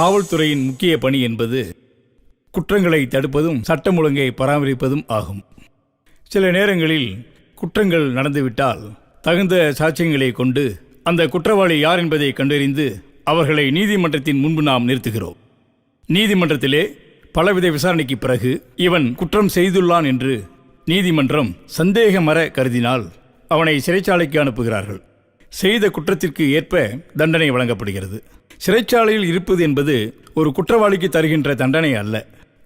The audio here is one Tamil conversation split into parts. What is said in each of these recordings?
காவல்துறையின் முக்கிய பணி என்பது குற்றங்களை தடுப்பதும் சட்டம் ஒழுங்கை பராமரிப்பதும் ஆகும். சில நேரங்களில் குற்றங்கள் நடந்துவிட்டால் தகுந்த சாட்சியங்களை கொண்டு அந்த குற்றவாளி யார் என்பதை கண்டறிந்து அவர்களை நீதிமன்றத்தின் முன்பு நாம் நிறுத்துகிறோம். நீதிமன்றத்திலே பலவித விசாரணைக்கு பிறகு இவன் குற்றம் செய்துள்ளான் என்று நீதிமன்றம் சந்தேகமற கருதினால் அவனை சிறைச்சாலைக்கு அனுப்புகிறார்கள். செய்த குற்றத்திற்கு ஏற்ப தண்டனை வழங்கப்படுகிறது. சிறைச்சாலையில் இருப்பது என்பது ஒரு குற்றவாளிக்கு தருகின்ற தண்டனை அல்ல.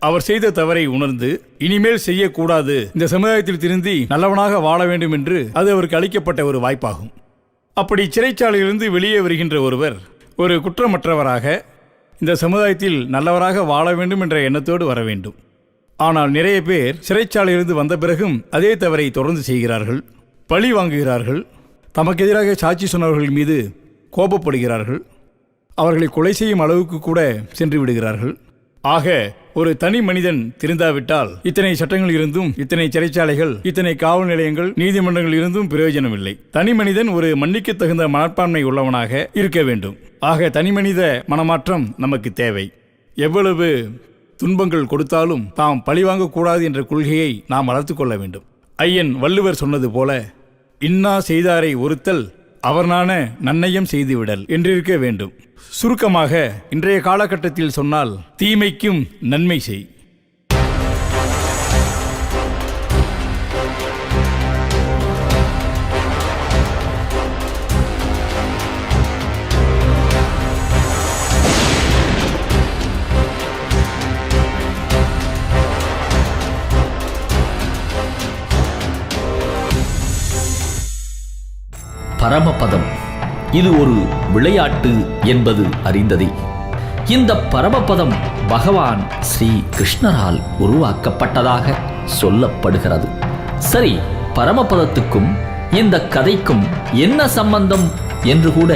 அவர் செய்த தவறை உணர்ந்து இனிமேல் செய்யக்கூடாது, இந்த சமுதாயத்தில் திருந்தி நல்லவனாக வாழ வேண்டும் என்று அது அவருக்கு அளிக்கப்பட்ட ஒரு வாய்ப்பாகும். அப்படி சிறைச்சாலையிலிருந்து வெளியே வருகின்ற ஒருவர் ஒரு குற்றமற்றவராக இந்த சமுதாயத்தில் நல்லவராக வாழ வேண்டும் என்ற எண்ணத்தோடு வர வேண்டும். ஆனால் நிறைய பேர் சிறைச்சாலையிலிருந்து வந்த பிறகும் அதே தவறை தொடர்ந்து செய்கிறார்கள், பழி வாங்குகிறார்கள், தமக்கு எதிராக சாட்சி சொன்னவர்கள் மீது கோபப்படுகிறார்கள், அவர்களை கொலை செய்யும் அளவுக்கு கூட சென்று விடுகிறார்கள். ஆக ஒரு தனி மனிதன் திருந்தாவிட்டால் இத்தனை சட்டங்கள் இருந்தும், இத்தனை சிறைச்சாலைகள், இத்தனை காவல் நிலையங்கள், நீதிமன்றங்கள் இருந்தும் பிரயோஜனம் இல்லை. தனி மனிதன் ஒரு மன்னிக்க தகுந்த மனப்பான்மை உள்ளவனாக இருக்க வேண்டும். ஆக தனி மனித மனமாற்றம் நமக்கு தேவை. எவ்வளவு துன்பங்கள் கொடுத்தாலும் தாம் பழிவாங்கக்கூடாது என்ற கொள்கையை நாம் வளர்த்து கொள்ள வேண்டும். ஐயன் வள்ளுவர் சொன்னது போல, இன்னா செய்தாரை ஒருத்தல் அவர்னான நன்னயம் செய்துவிடல் என்றிருக்க வேண்டும். சுருக்கமாக இன்றைய காலகட்டத்தில் சொன்னால் தீமைக்கும் நன்மை செய். பரமபதம் இது ஒரு விளையாட்டு என்பது அறிந்ததே. இந்த பரமபதம் பகவான் ஸ்ரீ கிருஷ்ணரால் உருவாக்கப்பட்டதாக சொல்லப்படுகிறது. சரி, பரமபதத்துக்கும் இந்த கதைக்கும் என்ன சம்பந்தம் என்று கூட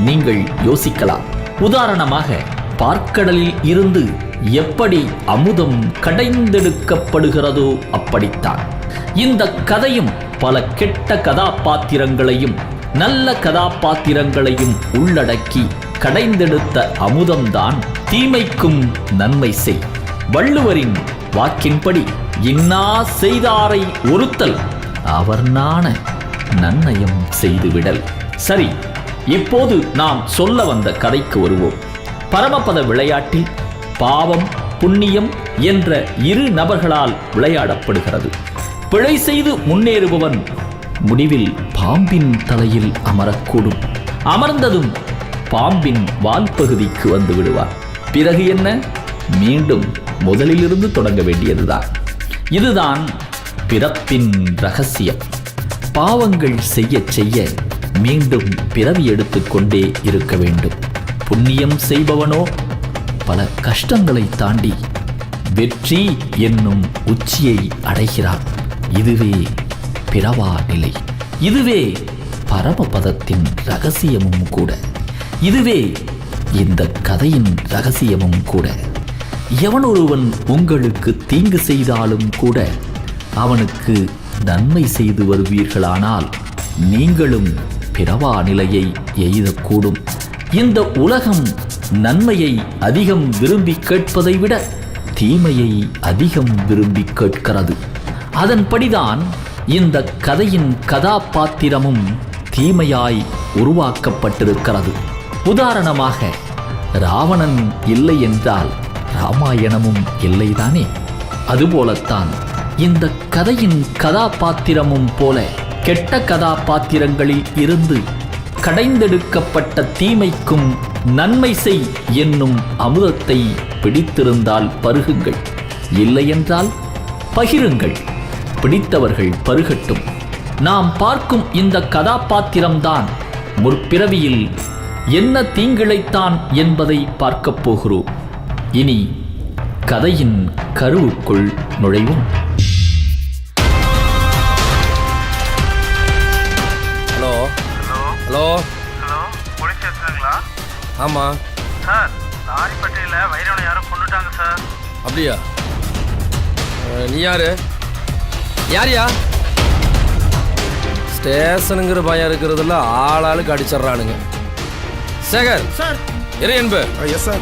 நீங்கள் யோசிக்கலாம். உதாரணமாக, பார்க்கடலில் இருந்து எப்படி அமுதம் கடைந்தெடுக்கப்படுகிறதோ அப்படித்தான் இந்த கதையும் பல கெட்ட கதாபாத்திரங்களையும் நல்ல கதாபாத்திரங்களையும் உள்ளடக்கி கடைந்தெடுத்த அமுதம்தான் தீமைக்கும் நன்மை செய். வள்ளுவரின் வாக்கின்படி, இன்னா செய்தாரை ஒருத்தல் அவர் நாண நன்னயம் செய்துவிடல். சரி, இப்போது நாம் சொல்ல வந்த கதைக்கு வருவோம். பரமபத விளையாட்டில் பாவம் புண்ணியம் என்ற இரு நபர்களால் விளையாடப்படுகிறது. பிழை செய்து முன்னேறுபவன் முடிவில் பாம்பின் தலையில் அமரக்கூடும். அமர்ந்ததும் பாம்பின் வால் பகுதிக்கு வந்து விடுவார். பிறகு என்ன? மீண்டும் முதலிலிருந்து தொடங்க வேண்டியதுதான். இதுதான் பிறப்பின் ரகசியம். பாவங்கள் செய்ய செய்ய மீண்டும் பிறவி எடுத்துக்கொண்டே இருக்க வேண்டும். புண்ணியம் செய்பவனோ பல கஷ்டங்களை தாண்டி வெற்றி என்னும் உச்சியை அடைகிறான். இதுவே பிறவா நிலை. இதுவே பரமபதத்தின் ரகசியமும் கூட. இதுவே இந்த கதையின் ரகசியமும் கூட. எவனொருவன் உங்களுக்கு தீங்கு செய்தாலும் கூட அவனுக்கு நன்மை செய்து வருவீர்களானால் நீங்களும் பிறவா நிலையை எய்தக்கூடும். இந்த உலகம் நன்மையை அதிகம் விரும்பி கேட்பதை விட தீமையை அதிகம் விரும்பி கேட்கிறது. அதன்படிதான் இந்த கதையின் கதாபாத்திரமும் தீமையாய் உருவாக்கப்பட்டிருக்கிறது. உதாரணமாக, ராவணன் இல்லை என்றால் ராமாயணமும் இல்லைதானே? அதுபோலத்தான் இந்த கதையின் கதாபாத்திரமும் போல கெட்ட கதாபாத்திரங்களில் இருந்து கடைந்தெடுக்கப்பட்ட தீமைக்கும் நன்மை செய் என்னும் அமுதத்தை பிடித்திருந்தால் பருகுங்கள், இல்லையென்றால் பகிருங்கள். பிடித்தவர்கள் பருகட்டும். நாம் பார்க்கும் இந்த கதாபாத்திரம்தான் முற்பிறவியில் என்ன தீங்கிழைத்தான் என்பதை பார்க்கப் போகிறோம். இனி கதையின் கருவுக்குள் நுழைவோம். ஹலோ ஹலோ ஹலோ, போலீஸ் ஸ்டேஷனுங்களா? ஆமாம் சார், லாரிப்பட்டியில் வைரவனை யாரோ கொண்டுட்டாங்க சார். அப்படியா? நீ யாரு? யாரியா? ஸ்டேஷனுங்கிற பயம் இருக்கிறதுல ஆளாளுக்கு அடிச்சிட்றானுங்க. சேகர் சார். இரு என்பு. Yes sir.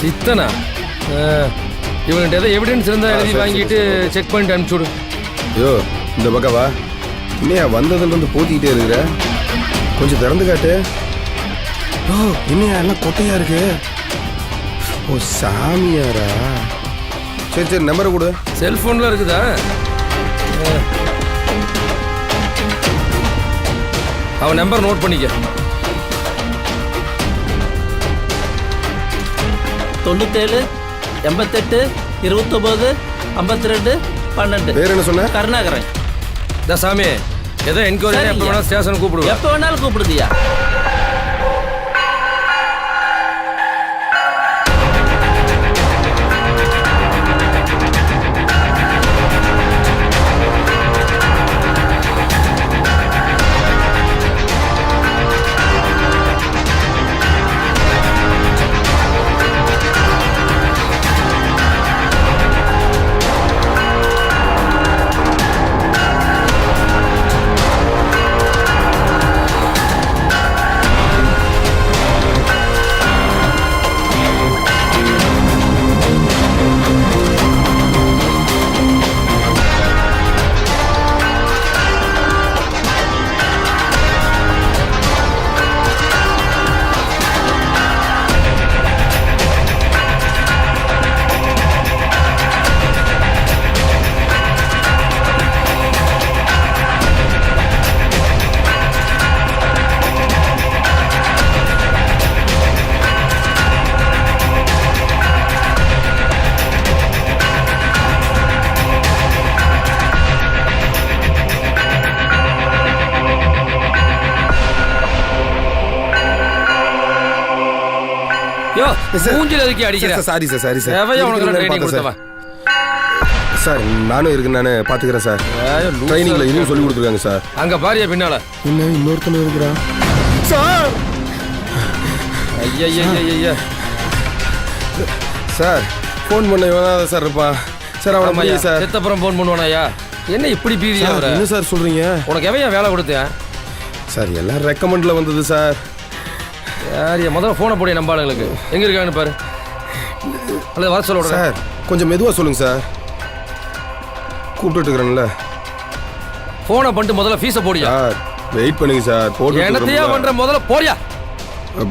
சித்தனா இவன்கிட்ட ஏதோ எவிடன்ஸ் இருந்தா எழுதி வாங்கிட்டு செக் பண்ணிட்டு அனுப்பிச்சு விடு. ஐயோ இந்த பக்கம் வா. இன்னையா வந்ததுலேருந்து போத்திக்கிட்டே இருக்கிற, கொஞ்சம் திறந்து காட்டு. ஓ இன்னையா எல்லாம் கொட்டையா இருக்கு. ஓ சாமியாரா? சரி சரி நம்பரை கொடு. செல்போன்ல இருக்குதா? அவன் நம்பர் நோட் பண்ணிக்க. 97 88 29 52 12. பேர் என்ன சொன்ன? கருணாகரன். சாமி ஏதோ என்கொயரி எப்போ வேணா ஸ்டேஷன் கூப்பிடுவேன். எப்போ வேணாலும் கூப்பிடுதியா? மூஞ்சில இருக்கே அடிக்கிறேன். Sorry sir sorry sir. எவையா உனக்கு ட்ரைனிங் கொடுத்தவா? சார் நானும் இருக்கு, நானு பாத்துக்கிறேன் சார். ட்ரைனிங்ல இதுவும் சொல்லி கொடுத்துருக்காங்க சார். அங்க பாரியா பின்னால என்ன இன்னொருத்தன இருக்கிறான் சார். ஐயா சார் ஃபோன் பண்ண இவனாதான் சார் இருப்பான் சார். அவனை மைய சார் செத்தப்புறம் ஃபோன் பண்ணுவானாயா? என்ன இப்படி பீதியா வர? என்ன சார் சொல்றீங்க? உனக்கு எவையா வேலை கொடுத்தேன்? சார் எல்லாம் ரெக்கமெண்ட்ல வந்தது சார். யாரியா முதல்ல ஃபோனை போடிய நம்பாளுங்களுக்கு. எங்க இருக்கான்னு பாரு. அல்லது வர சொல்ல சார். கொஞ்சம் மெதுவா சொல்லுங்க சார், கூப்பிட்டு இருக்கிறேன்ல. ஃபோனை பண்ணிட்டு முதல்ல ஃபீஸை போடியா. சார் வெயிட் பண்ணுங்க சார். போட்டு என்னத்தையா பண்ற முதல்ல போடியா.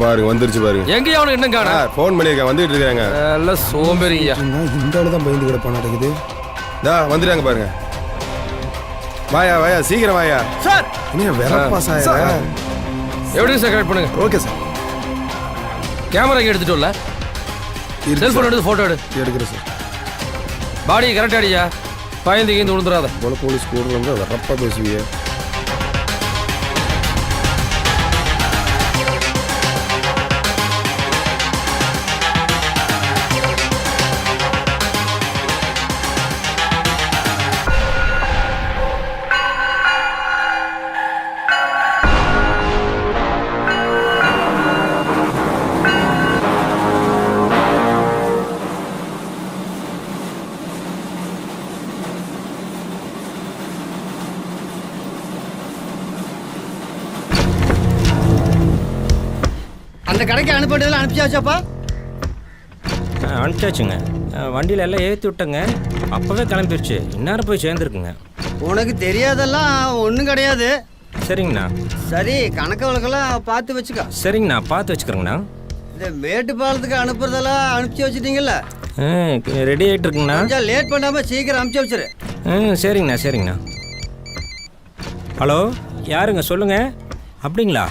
பாருங்க வந்துருச்சு பாருங்க. எங்கேயா அவனுக்கு என்ன காணா? ஃபோன் பண்ணியிருக்கேன், வந்துட்டு இருக்காங்க. எல்லாம் சோம்பேறிங்கய்யா. இந்த ஆளு தான் பயந்து கிடப்பா நடக்குது. வந்துட்டாங்க பாருங்க. வாயா வாயா சீக்கிரம் வாயா சார். என்ன வெறப்பா சார். எப்படி சார் கரெக்ட் பண்ணுங்க. Okay sir. கேமரா இங்கே எடுத்துட்டு வரல. செல்போன் எடுத்து ஃபோட்டோ எடுக்கிறேன் சார். பாடி கரெக்டாக அடியா. பயந்து கீந்து விழுந்துடாத. போல போலீஸ் கூட வந்து வெறப்பா பேசுவீங்க. அந்த கடைக்கு அனுப்பிட்டதெல்லாம் அனுப்பிச்சாச்சாப்பா? அனுப்பிச்சாச்சுங்க. வண்டியில் எல்லாம் ஏற்றி விட்டங்க. அப்போவே கிளம்பிடுச்சு. இந்நேரம் போய் சேர்ந்துருக்குங்க. உனக்கு தெரியாதெல்லாம் ஒன்றும் கிடையாது. சரிங்கண்ணா. சரி கணக்கு வழக்கெல்லாம் பார்த்து வச்சுக்கோ. சரிங்கண்ணா பார்த்து வச்சுக்கிறேங்கண்ணா. இந்த மேட்டுப்பாலத்துக்கு அனுப்புறதெல்லாம் அனுப்பிச்சி வச்சுட்டீங்கல்ல? ரெடி ஆகிட்டு இருக்குங்கண்ணா. கொஞ்சம் லேட் பண்ணாமல் சீக்கிரம் அனுப்பிச்சி வச்சுரு. சரிங்கண்ணா சரிங்கண்ணா. ஹலோ யாருங்க சொல்லுங்கள். அப்படிங்களா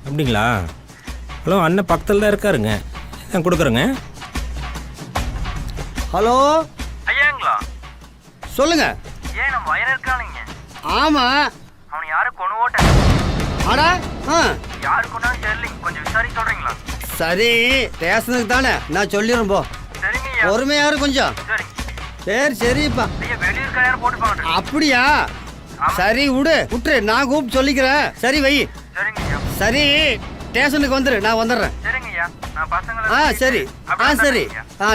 அப்படிங்களா? ஹலோ அண்ணன் பக்கத்தில் தான் இருக்காருங்க. நான் கொடுக்குறேங்க. ஹலோ ஐயாங்களா? சொல்லுங்க. ஏன் நம்ம வயல இருக்கானுங்க? ஆமாம். அவனை யாரும் கொண்டு ஓட்டேன். ஆடா யாரு கொண்டாலும் தெரியலைங்க, கொஞ்சம் விசாரிக்க சொல்றீங்களா? சரி ஸ்டேஷனுக்கு தானே நான் சொல்லிடுறேன். போ. சரிங்க ஐயா. பொறுமையாரு கொஞ்சம். சரி சரிப்பா. ஐயா வெளியூர் யாரும் போட்டுப்பாங்க. அப்படியா? சரி விட்டுரு, நான் கூப்பிட்டு சொல்லிக்கிறேன். சரி வை. சரிங்க ஐயா. சரி ஸ்டேஷனுக்கு வந்துரு, நான் வந்துடுறேன். சரிங்க ஐயா. நான் பசங்களை சரி சரி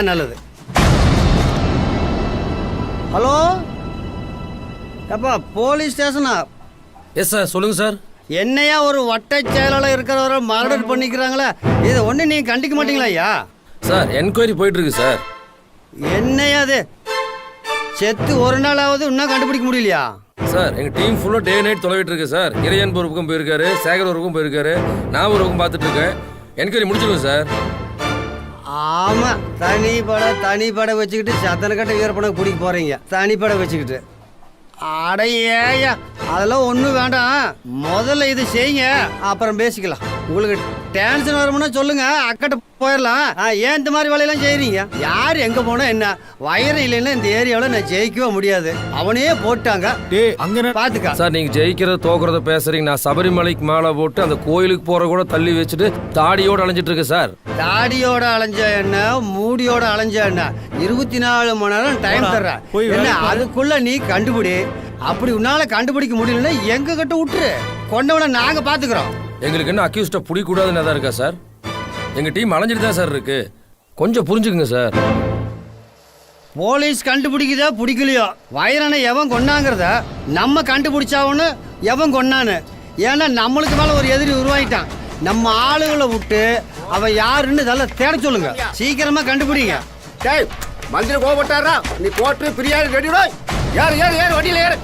நல்லது. ஹலோ அப்பா போலீஸ் ஸ்டேஷனா? எஸ் சார் சொல்லுங்க சார். என்னையா ஒரு வட்டை செயலாளர் இருக்கிறவரை மர்டர் பண்ணிக்கிறாங்களே, இதை ஒன்று நீங்கள் கண்டிக்க மாட்டீங்களா ஐயா? சார் என்கொயரி போயிட்டு இருக்கு சார். என்னையா அது செத்து ஒரு நாளாவது இன்னும் கண்டுபிடிக்க முடியலையா? சார் எங்க டீம் ஃபுல்லா டே நைட் தொலைவிட்டு இருக்கு சார். இறையன் ஒரு பக்கம் போயிருக்காரு, சேகர் ஒரு பக்கம் போயிருக்காரு, நான் ஒரு பக்கம் பார்த்துட்டு இருக்கேன். என்கொயரி முடிச்சிருக்கோம் சார். ஆமா, தனிப்படை வச்சுக்கிட்டு சத்தனக்கட்ட வீரப்பனுக்கு பிடிக்க போறீங்க. தனிப்படை வச்சுக்கிட்டு அடையா அதெல்லாம் ஒன்றும் வேண்டாம். முதல்ல இது செய்யுங்க, அப்புறம் பேசிக்கலாம். உங்களுக்கு டென்ஷன் வரும்னா சொல்லுங்க, அக்கட்ட போயிடலாம். ஏன் இந்த மாதிரி வேலையெல்லாம் செய்யறீங்க? யார் எங்க போனா என்ன? வயிறு இல்லைன்னா இந்த ஏரியாவில் நான் ஜெயிக்கவே முடியாது. அவனே போட்டாங்க பாத்துக்க. சார் நீங்க ஜெயிக்கிறத தோக்குறத பேசுறீங்க. நான் சபரிமலைக்கு மாலை போட்டு அந்த கோயிலுக்கு போற கூட தள்ளி வச்சுட்டு தாடியோட அலைஞ்சிட்டு இருக்கேன் சார். தாடியோட அலைஞ்ச என்ன, மூடியோட அலைஞ்ச என்ன, 24 மணி நேரம் டைம் தர்றேன். என்ன அதுக்குள்ள நீ கண்டுபிடி. அப்படி உன்னால கண்டுபிடிக்க முடியலன்னா எங்க கிட்ட விட்டுரு, கொண்டவனை நாங்க பாத்துக்கிறோம். எங்களுக்கு என்ன அக்யூஸ்ட பிடிக்கூடாதுன்னு எதாவது இருக்கா சார்? எங்க டீம் அலைஞ்சிட்டு தான் சார் இருக்கு, கொஞ்சம் புரிஞ்சுக்குங்க சார். போலீஸ் கண்டுபிடிக்குதா பிடிக்கலையோ, வைரனை எவன் கொண்டாங்கிறத நம்ம கண்டுபிடிச்சாவன்னு எவன் கொண்டான்னு. ஏன்னா நம்மளுக்கு மேல ஒரு எதிரி உருவாயிட்டான். நம்ம ஆளுகளை விட்டு அவன் யாருன்னு இதெல்லாம் தேட சொல்லுங்க. சீக்கிரமா கண்டுபிடிங்க. டேய் மந்திரி கோபப்பட்டாரா? நீ போட்டு பிரியாணி ரெடிடா. யார் யார் யார் வண்டியில ஏறு.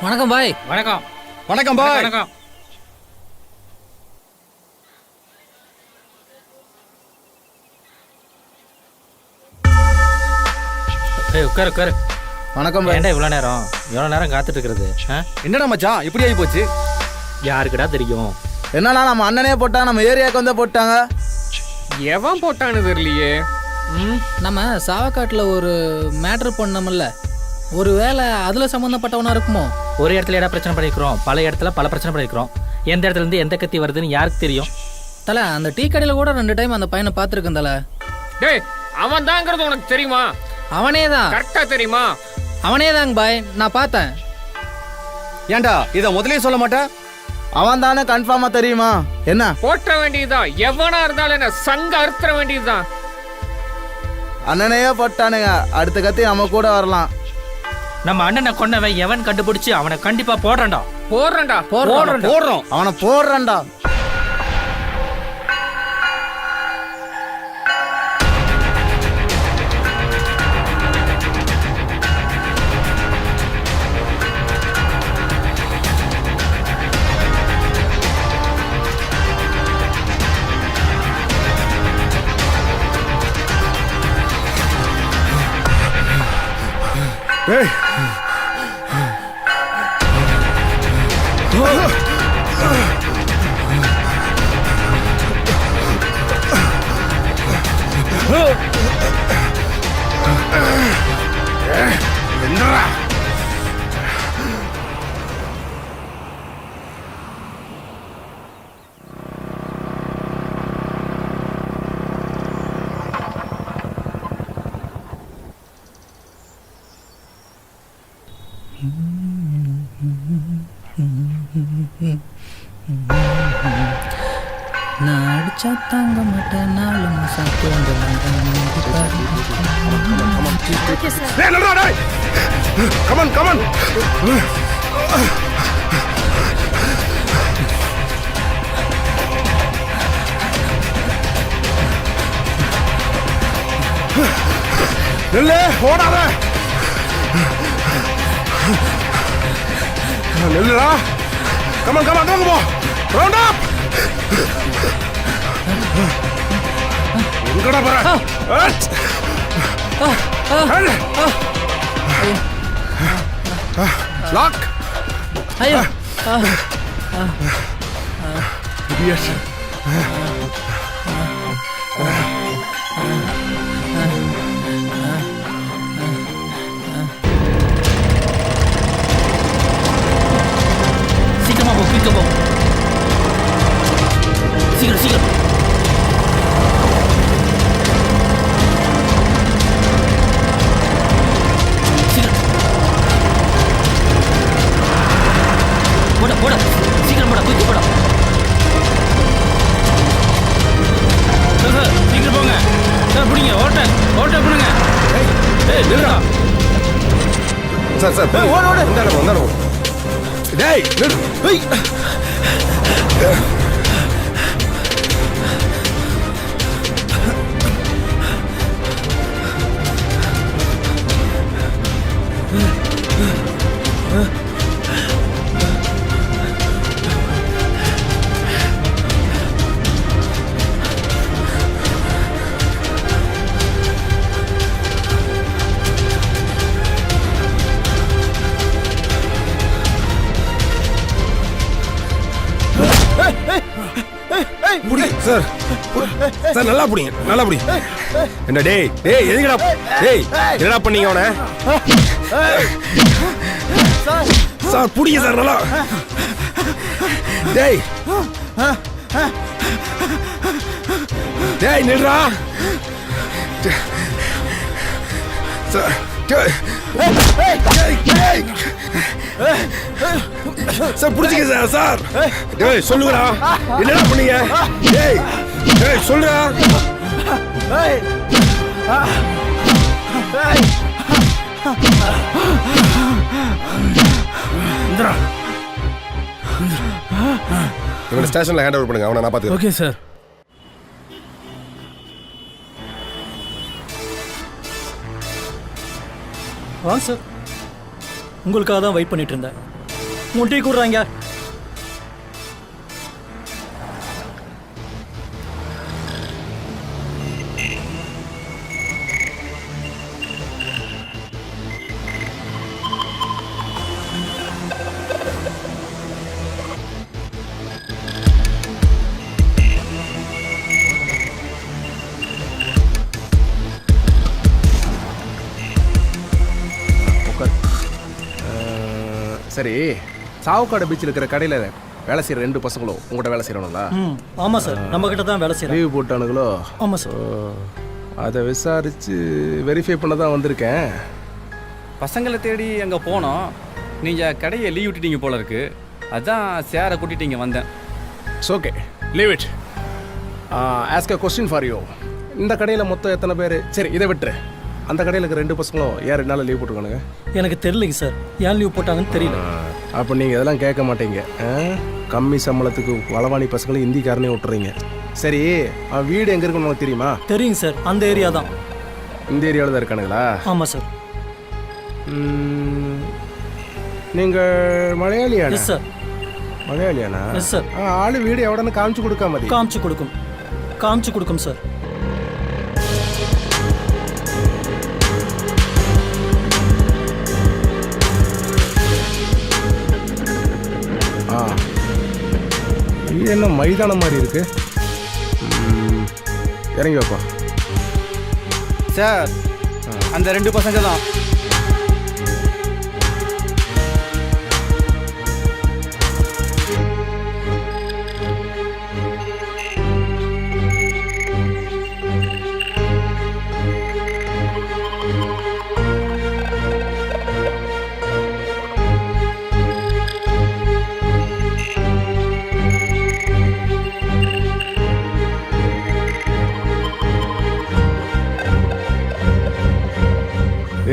வணக்கம் பாய். வணக்கம். வணக்கம் பாய். வணக்கம். உட்காரு உட்காரு. வணக்கம் பாய். ஏன்டா இவ்வளோ நேரம் காத்துட்டு இருக்கிறது? என்னடா மச்சான் இப்படி ஆகி போச்சு? யாருக்குடா தெரியும்? என்னடா நம்ம அண்ணனே போட்டா, நம்ம ஏரியாவுக்கு வந்து போட்டாங்க. எவன் போட்டான்னு தெரியலையே. நம்ம சாவக்காட்டில் ஒரு மேட்ரு பண்ணோம்ல, ஒரு வேளை அதில் சம்மந்தப்பட்டவனா இருக்குமோ? ஒரு இடத்துல இடம் பிரச்சனை பண்ணிக்கிறோம், பல இடத்துல பல பிரச்சனை பண்ணிக்கிறோம். எந்த இடத்துல இருந்து எந்த கத்தி வருதுன்னு யாருக்கு தெரியும்? தலை, அந்த டீ கடையில் கூட 2 டைம் அந்த பையனை பார்த்துருக்கேன் தலை. டேய் அவன் தாங்கிறது உனக்கு தெரியுமா? அவனே தான். கரெக்டா தெரியுமா? அவனே தாங்க பாய், நான் பார்த்தேன். ஏன்டா இத முதலே சொல்ல மாட்டேன்? அவன் தானே கன்ஃபார்மா தெரியுமா? என்ன போட்ட வேண்டியதுதான், எவனா இருந்தாலும் என்ன சங்க அறுத்துற வேண்டியதுதான். அண்ணனையே போட்டானுங்க, அடுத்த கத்தி நம்ம கூட வரலாம். நம்ம அண்ணனை கொன்னவன் எவன் கண்டுபிடிச்சு அவனை கண்டிப்பா போடுறா. அவனை போடுறா. ஏய் என்னடா நான் அடிச்சா தாங்க மாட்டேன், 4 மாசம் கமன் கமன். நெல்ல ஓடாத. நெல்லுடா. கமன் கமன் கமன் போ. Round up. எங்கடா போற? லாக் ஐயோ சீக்கிரமா போ, குயிக்கா போ. சீக்கிரம் சீக்கிரம். சீக்கிரம். போட போட சீக்கிரம் போட, குயிக்க போட. சார் சீக்கிரம் போங்க சார், பிடிங்க ஓட்ட பண்ணுங்க. ஏய் நில்லுடா. சார் ஓடு இந்தாடா டேய் நில்லு. ஏய் சார் சார் நல்லா புடிங்க. என்ன டேய் எதுக்குடா டேய் என்னடா பண்ணீங்க அவனை? சார் புடிங்க சார் நல்லா. டேய் நில்றா சார். Sir புடிச்சிக்க sir. டேய் சொல்லுங்கடா என்னடா பண்ணீங்க? டேய் சொல்லுடா. இவனை ஸ்டேஷன்ல ஹேண்ட் ஓவர் பண்ணுங்க. அவனை நான் பாத்துக்கிறேன். Okay sir. வாங்க சார், உங்களுக்காக தான் வெயிட் பண்ணிட்டு இருந்தேன். உங்கள் டீ கூடுறாங்க. சரி, சாவுக்காடு பீச்சில் இருக்கிற கடையில் வேலை செய்கிற 2 பசங்களும் உங்கள்கிட்ட வேலை செய்கிறவங்களா? ஆமாம் சார், நம்ம கிட்ட தான் வேலை செய்கிறேன். லீவ் போட்டானுங்களோ? ஆமாம் சார். அதை விசாரித்து வெரிஃபை பண்ண தான் வந்திருக்கேன். பசங்களை தேடி அங்கே போனோம். நீங்கள் கடையை லீவ் விட்டுட்டீங்க போல இருக்கு. அதான் சேரை கூட்டிட்டு இங்கே வந்தேன். It's okay, leave it. Ask a question for you. இந்த கடையில் மொத்தம் எத்தனை பேர்? சரி இதை விட்டுரு. அந்த கடையில் இருக்கிற 2 பசங்களும் ஏன் 2 நாள் லீவ் போட்டுருக்கானுங்க? எனக்கு தெரியலைங்க சார், ஏன் லீவ் போட்டாங்கன்னு தெரியல. அப்போ நீங்கள் இதெல்லாம் கேட்க மாட்டீங்க. கம்மி சம்பளத்துக்கு வளவாணி பசங்களை ஹிந்திக்காரனே விட்டுறீங்க. சரி, அவன் வீடு எங்கே இருக்குன்னு உனக்கு தெரியுமா? தெரியுங்க சார், அந்த ஏரியா தான். இந்த ஏரியாவில் தான் இருக்கானுங்களா? ஆமாம் சார். நீங்கள் மலையாளியானா? Yes sir. மலையாளியானா? Yes sir. ஆளு வீடு எவ்வளோன்னு காமிச்சு கொடுக்காம? காமிச்சு கொடுக்கும் சார். இது என்ன மைதானம் மாதிரி இருக்கு? இறங்கி வைப்பா சார். அந்த 2 பசங்க தான்.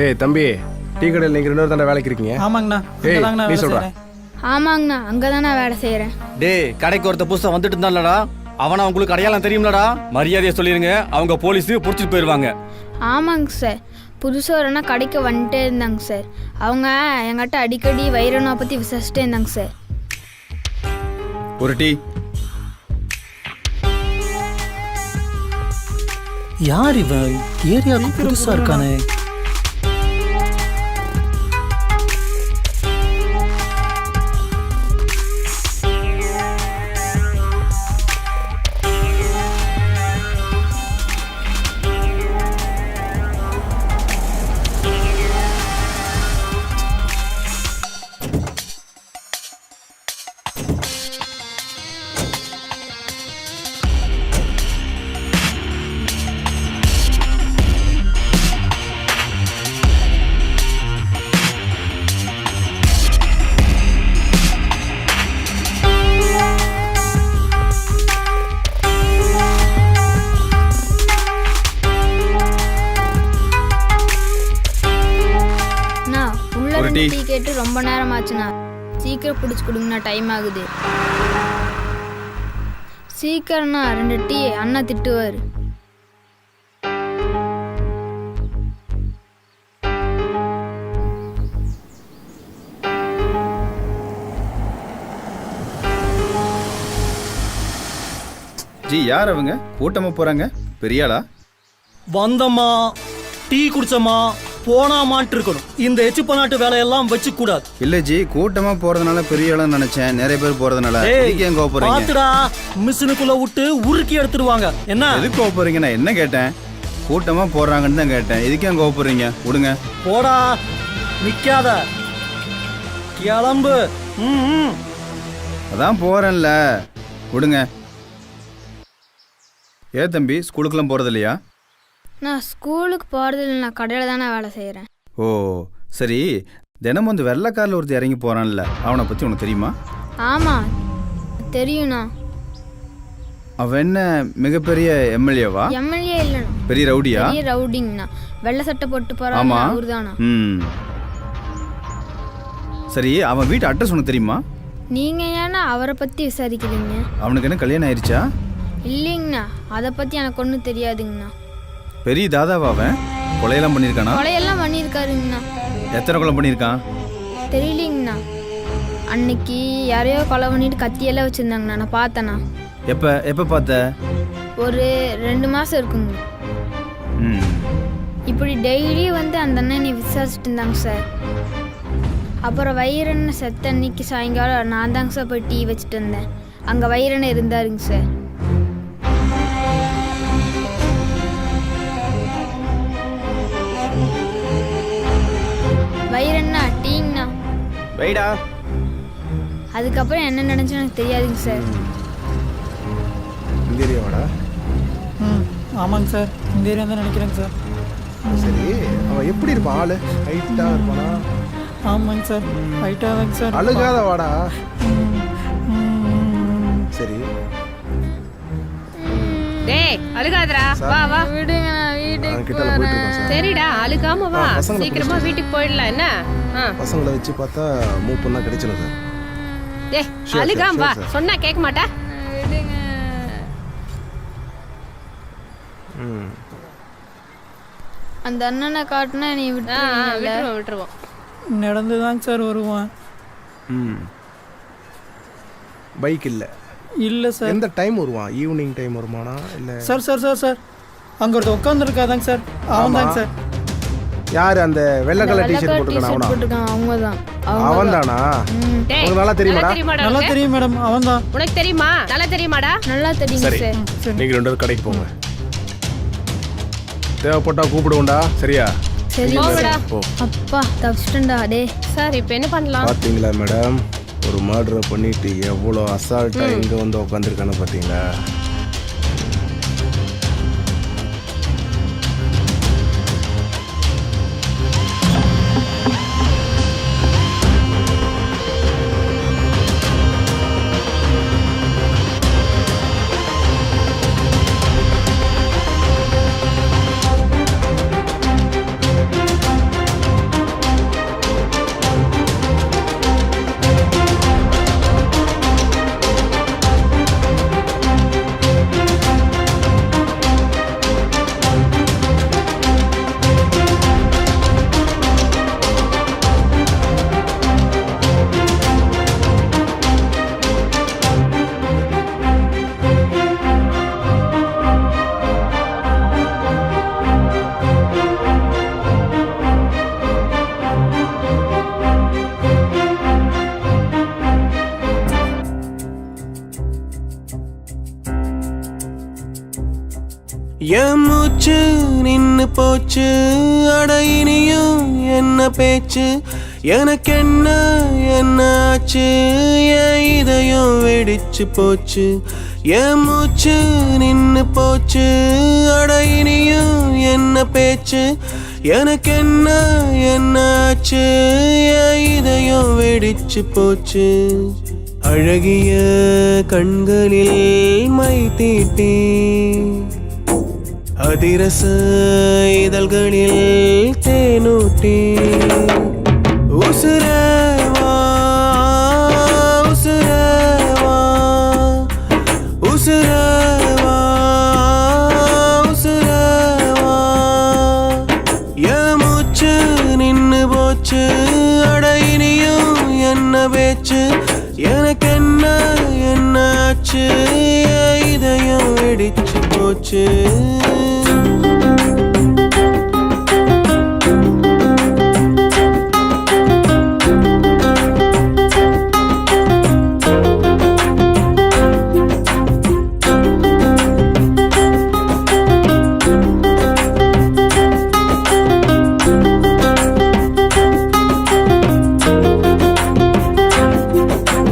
ஏய் தம்பி, டீ கடையில் நீங்கள் 2 தானே வேலைக்கு இருக்கீங்க? ஆமாங்கண்ணா. நீ சொல்கிறா? ஆமாங்கண்ணா, அங்கே தான் நான் வேலை செய்கிறேன். டேய், கடைக்கு ஒருத்த புதுசாக வந்துட்டு இருந்தான்லடா, அவனை உங்களுக்கு அடையாளம் தெரியும்லடா? மரியாதையை சொல்லிடுங்க, அவங்க போலீஸு பிடிச்சிட்டு போயிடுவாங்க. ஆமாங்க சார், புதுசாக ஒரு அண்ணா கடைக்கு வந்துட்டே இருந்தாங்க சார். அவங்க என்கிட்ட அடிக்கடி வைரவனை பற்றி விசாரிச்சுட்டே இருந்தாங்க சார். ஒரு டீ. யார் இவன்? ஏரியாவுக்கு புதுசாக இருக்கானே. டீ கேட்டு ரொம்ப நேரம் ஆச்சுண்ணா. சீக்கிரம் பிடிச்சி கொடுங்கண்ணா, டைம் ஆகுது. சீக்கிரம்ண்ணா, 2 டீ. அண்ணா திட்டுவார். ஜி யார் அவங்க? கூட்டமா போறாங்க, பெரியாளா? வந்தம்மா, டீ குடிச்சம்மா, போனாமான்ட்டு இருக்கணும். இந்த எச்சு பண்ணாட்டு வேலையெல்லாம் வச்சு கூடாது. இல்ல ஜி, கூட்டமா போறதுனால பெரியாளான்னு நினைச்சேன். நிறைய பேர் போறதுனால. ஏன் கோபப்படுறீங்க? பாத்துடா, மிஷினுக்குள்ள விட்டு உருக்கி எடுத்துருவாங்க. என்ன எதுக்கு கோபப்படுறீங்க? நான் என்ன கேட்டேன்? கூட்டமா போறாங்கன்னு தான் கேட்டேன். இதுக்கு ஏன் கோபப்படுறீங்க? விடுங்க. போடா, நிக்காத, கிளம்பு. அதான் போறேன்ல, விடுங்க. ஏன் தம்பி, ஸ்கூலுக்குலாம் போறது இல்லையா? நான் ஸ்கூலுக்கு போகிறது இல்லை, நான் கடையில் தானே வேலை செய்கிறேன். ஓ சரி. தினமும் வந்து வெள்ளைக்காரில் ஒருத்தர் இறங்கி போறான்ல, அவனை பற்றி உனக்கு தெரியுமா? ஆமாம் தெரியும்ண்ணா. அவன் என்ன மிகப்பெரிய எம்எல்ஏவா? எம்எல்ஏ இல்லைண்ணா, பெரிய ரவுடியா? பெரிய ரவுடிங்கண்ணா. வெள்ளை சட்டை போட்டு போகிறான். ஆமா, அவரு தானா? சரி, அவன் வீட்டு அட்ரஸ் உனக்கு தெரியுமா? நீங்கள் ஏன்னா அவரை பற்றி விசாரிக்கிறீங்க? அவனுக்கு என்ன கல்யாணம் ஆயிடுச்சா? இல்லைங்கண்ணா, அதை பற்றி எனக்கு ஒன்றும் தெரியாதுங்கண்ணா. பெரிய தாதாவா அவன்? கொலையெல்லாம் பண்ணியிருக்கானா? கொலையெல்லாம் பண்ணியிருக்காருங்கண்ணா. எத்தனை கொலை பண்ணியிருக்கான்? தெரியலங்கண்ணா. அன்னைக்கு யாரையோ கொலை பண்ணிட்டு கத்தியெல்லாம் வச்சுருந்தாங்கண்ணா, நான் பார்த்தேண்ணா. எப்போ பார்த்த? ஒரு 2 மாதம் இருக்குங்க. இப்படி டெய்லி வந்து அந்த அண்ணனை விசாரிச்சுட்டு இருந்தாங்க சார். அப்புறம் வைரன்னு செத்த அன்னைக்கு சாயங்காலம் நான் தாங்க சார் போய் டீ வச்சுட்டு வந்தேன். அங்கே வைரன்னு இருந்தாருங்க சார். வைரண்ணா, டீங்கண்ணா. வைடா. அதுக்கப்புறம் என்ன நடந்துச்சு எனக்கு தெரியாதுங்க சார். இந்த ஏரியாவாடா? ஆமாங்க சார், இந்த ஏரியா தான் நினைக்கிறேங்க சார். சரி, அவன் எப்படி இருப்பான்? ஆளு ஹைட்டாக இருப்பானா? ஆமாங்க சார், ஹைட்டாக சார். அழுகாத வாடா. சரி, டேய் அழுகாதடா, வா வா. விடுங்க, வீட்டுக்கு போறேன். சரிடா, அழுகாம வா. சீக்கிரமா வீட்டுக்கு போயிடலாம். என்ன பசங்களை வச்சு பார்த்தா மூப்பெல்லாம் கிடைச்சிடும் சார். டேய் அழுகாம வா, சொன்னா கேட்க மாட்டா. விடுங்க. அந்த அண்ணனை காட்டினா நீ விட்டுருவோம். நடந்துதாங்க சார் வருவான். பைக் இல்லை? இல்லை சார். எந்த டைம் வருவான்? ஈவினிங் டைம் வருமானா இல்லை? சார் சார் சார் சார் அங்கே ஒருத்தர் உட்காந்துருக்காதாங்க சார். அவன் தாங்க சார். யார் அந்த வெள்ளை கலர் டிஷர்ட் போட்டுருக்கான்? அவங்க தான். அவன் தானா? உங்களுக்கு நல்லா தெரியுமாடா? நல்லா தெரியும் மேடம், அவன் தான். உனக்கு தெரியுமா? நல்லா தெரியுமாடா? நல்லா தெரியும் சார். நீங்க 2 பேரும் கடைக்கு போங்க. தேவைப்பட்டா கூப்பிடுவோம்டா. சரியா? சரி அப்பா, தப்பிச்சிட்டா. டே சார், இப்போ என்ன பண்ணலாம்? பார்த்தீங்களா மேடம், ஒரு மர்டரை பண்ணிட்டு எவ்வளோ அசால்ட்டாக இங்கே வந்து உட்காந்துருக்கானு பார்த்தீங்களா? என் மூச்சு நின்னு போச்சு, அட இனியும் என்ன பேச்சு, எனக்கு என்ன என்ன ஆச்சு, என் இதயம் வெடிச்சு போச்சு. என் மூச்சு நின்னு போச்சு, அட இனியும் என்ன பேச்சு, எனக்கு என்ன என்ன ஆச்சு, என் இதயம் வெடிச்சு போச்சு. அழகிய கண்களில் மை தீட்டி, அதிரச இதழ்களில் தேனூட்டி, உச உசுரேவா உசுரேவா உசுரேவா உசுரேவா என் மூச்சு நின்னு போச்சு அட இனியும் என்ன பேச்சு எனக்கு என்ன ஆச்சு என் இதயம் வெடிச்சு போச்சு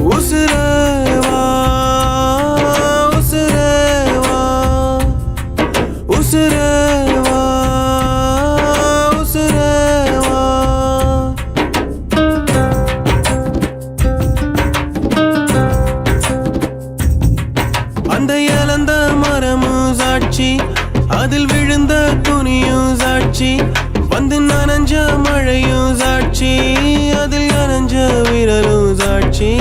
உசுரேவா உசுரேவா உசுரேவா உசுரேவா அந்த இழந்த மரமும் சாட்சி அதில் விழுந்த துணியும் சாட்சி வந்து நனைஞ்ச மழையும் சாட்சி அதில் நனைஞ்ச விரலும் சாட்சி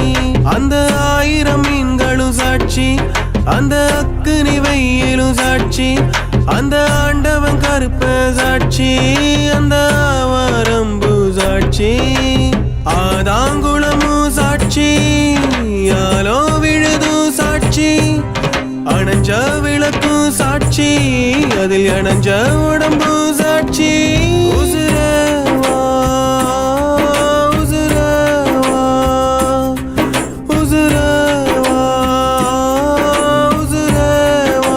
அந்த 1000 மீன்களும் சாட்சி அந்த அக்கினி வெயிலும் சாட்சி அந்த ஆண்டவன் கருப்ப சாட்சி அந்த ஆவாரம்பு சாட்சி ஆதாங்குளமும் சாட்சி யாலோ விழுதும் சாட்சி அணைஞ்ச விளக்கும் சாட்சி அதில் அணைஞ்ச உடம்பு சாட்சி உசுரேவா உசுரேவா உசுரேவா உசுரேவா